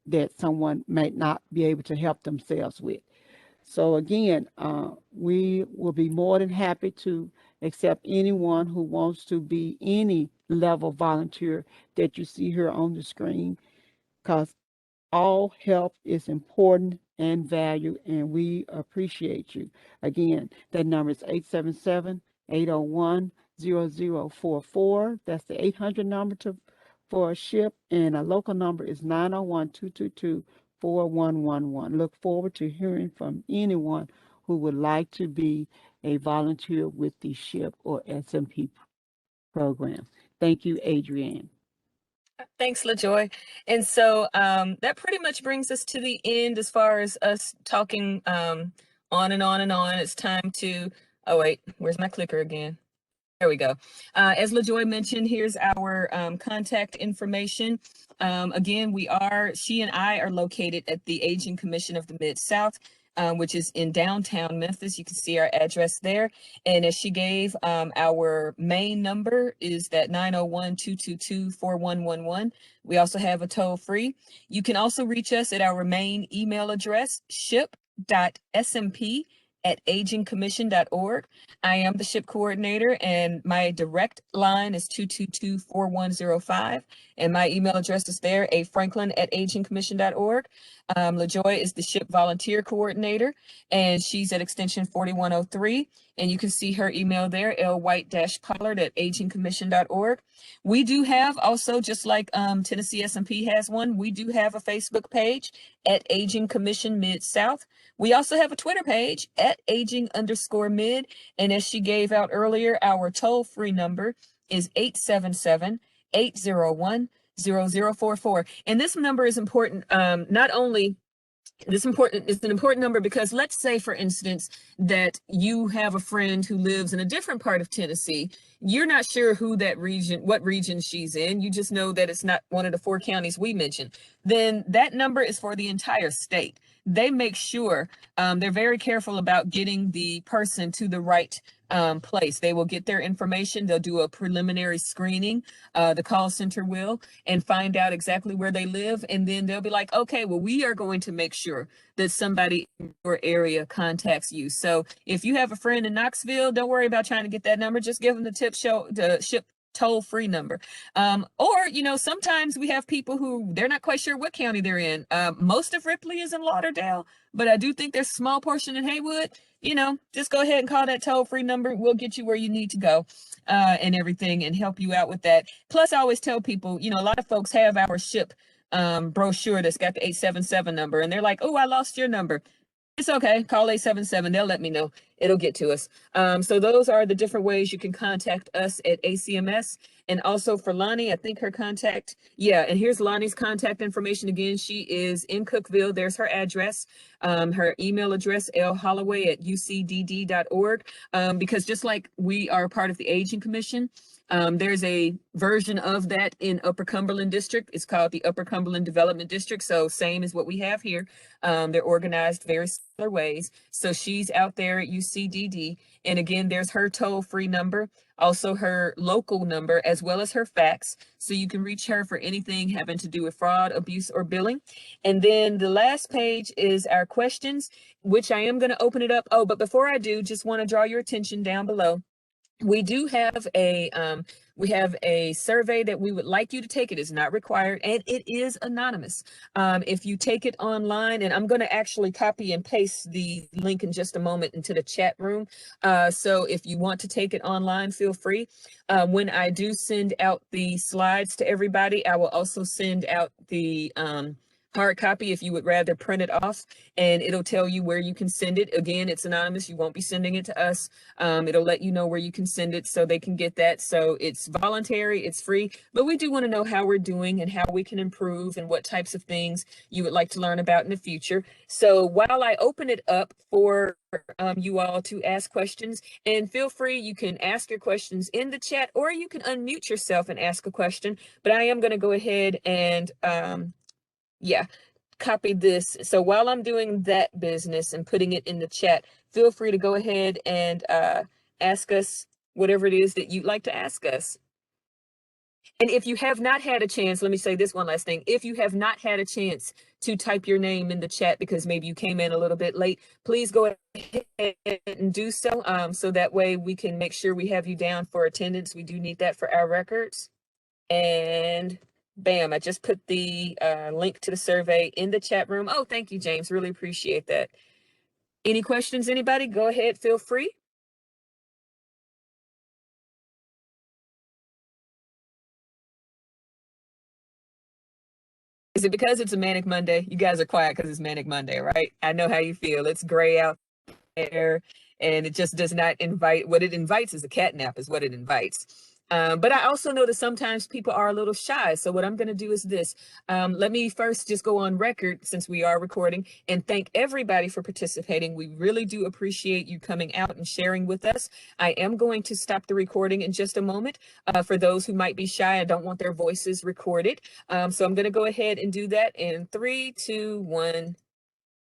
B: that someone might not be able to help themselves with. So again, we will be more than happy to accept anyone who wants to be any level volunteer that you see here on the screen, because all help is important and valued, and we appreciate you. Again, that number is 877-801-0044. That's the 800 number for a SHIP, and a local number is 901-222-4111. Look forward to hearing from anyone who would like to be a volunteer with the SHIP or SMP program. Thank you, Adrienne.
A: Thanks, LaJoy. And so that pretty much brings us to the end as far as us talking on and on and on. It's time to, oh wait, where's my clicker again? There we go. As LaJoy mentioned, here's our contact information. Again, she and I are located at the Aging Commission of the Mid-South, which is in downtown Memphis. You can see our address there. And as she gave, our main number is that 901-222-4111. We also have a toll free. You can also reach us at our main email address, ship.smp agingcommission.org. I am the SHIP coordinator, and my direct line is 222-4105, and my email address is there, afranklin@agingcommission.org. LaJoy is the SHIP volunteer coordinator, and she's at extension 4103, and you can see her email there, lwhite-pollard@agingcommission.org. We do have also, just like Tennessee S&P has one, we do have a Facebook page at Aging Commission Mid-South. We also have a Twitter page at aging_mid. And as she gave out earlier, our toll-free number is 877-801-0044. And this number is important. Not only it's an important number because let's say, for instance, that you have a friend who lives in a different part of Tennessee. You're not sure what region she's in. You just know that it's not one of the 4 counties we mentioned. Then that number is for the entire state. They make sure they're very careful about getting the person to the right place. They will get their information. They'll do a preliminary screening. The call center will, and find out exactly where they live. And then they'll be like, okay, well, we are going to make sure that somebody in your area contacts you. So if you have a friend in Knoxville, don't worry about trying to get that number. Just give them the SHIP toll-free number. Or, sometimes we have people who they're not quite sure what county they're in. Most of Ripley is in Lauderdale, but I do think there's a small portion in Haywood. Just go ahead and call that toll-free number. We'll get you where you need to go and everything, and help you out with that. Plus, I always tell people, a lot of folks have our SHIP brochure that's got the 877 number, and they're like, oh, I lost your number. It's okay. Call 877. They'll let me know. It'll get to us. So those are the different ways you can contact us at ACMS. And also for Lonnie, I think her contact. Yeah. And here's Lonnie's contact information again. She is in Cookeville. There's her address. Her email address, lholloway@ucdd.org. Because just like we are part of the Aging Commission, there's a version of that in Upper Cumberland District. It's called the Upper Cumberland Development District. So same as what we have here. They're organized very similar ways. So she's out there at UCDD. And again, there's her toll-free number, also her local number, as well as her fax. So you can reach her for anything having to do with fraud, abuse, or billing. And then the last page is our questions, which I am going to open it up. Oh, but before I do, just want to draw your attention down below. We do have a survey that we would like you to take. It is not required, and it is anonymous. If you take it online, and I'm going to actually copy and paste the link in just a moment into the chat room. So if you want to take it online, feel free. When I do send out the slides to everybody, I will also send out the hard copy if you would rather print it off, and it'll tell you where you can send it. Again, it's anonymous. You won't be sending it to us. It'll let you know where you can send it so they can get that. So it's voluntary, it's free, but we do want to know how we're doing and how we can improve and what types of things you would like to learn about in the future. So while I open it up for you all to ask questions, and feel free, you can ask your questions in the chat, or you can unmute yourself and ask a question, but I am going to go ahead and copy this. So while I'm doing that business and putting it in the chat, feel free to go ahead and ask us whatever it is that you'd like to ask us. And if you have not had a chance, let me say this one last thing. If you have not had a chance to type your name in the chat because maybe you came in a little bit late, please go ahead and do so. So that way we can make sure we have you down for attendance. We do need that for our records. And bam, I just put the link to the survey in the chat room. Oh, thank you, James. Really appreciate that. Any questions, anybody? Go ahead, feel free. Is it because it's a Manic Monday? You guys are quiet because it's Manic Monday, right? I know how you feel. It's gray out there, and it just does not invite. What it invites is a catnap is what it invites. But I also know that sometimes people are a little shy. So what I'm going to do is this. Let me first just go on record, since we are recording, and thank everybody for participating. We really do appreciate you coming out and sharing with us. I am going to stop the recording in just a moment. For those who might be shy, I don't want their voices recorded. So I'm going to go ahead and do that in 3, 2, 1.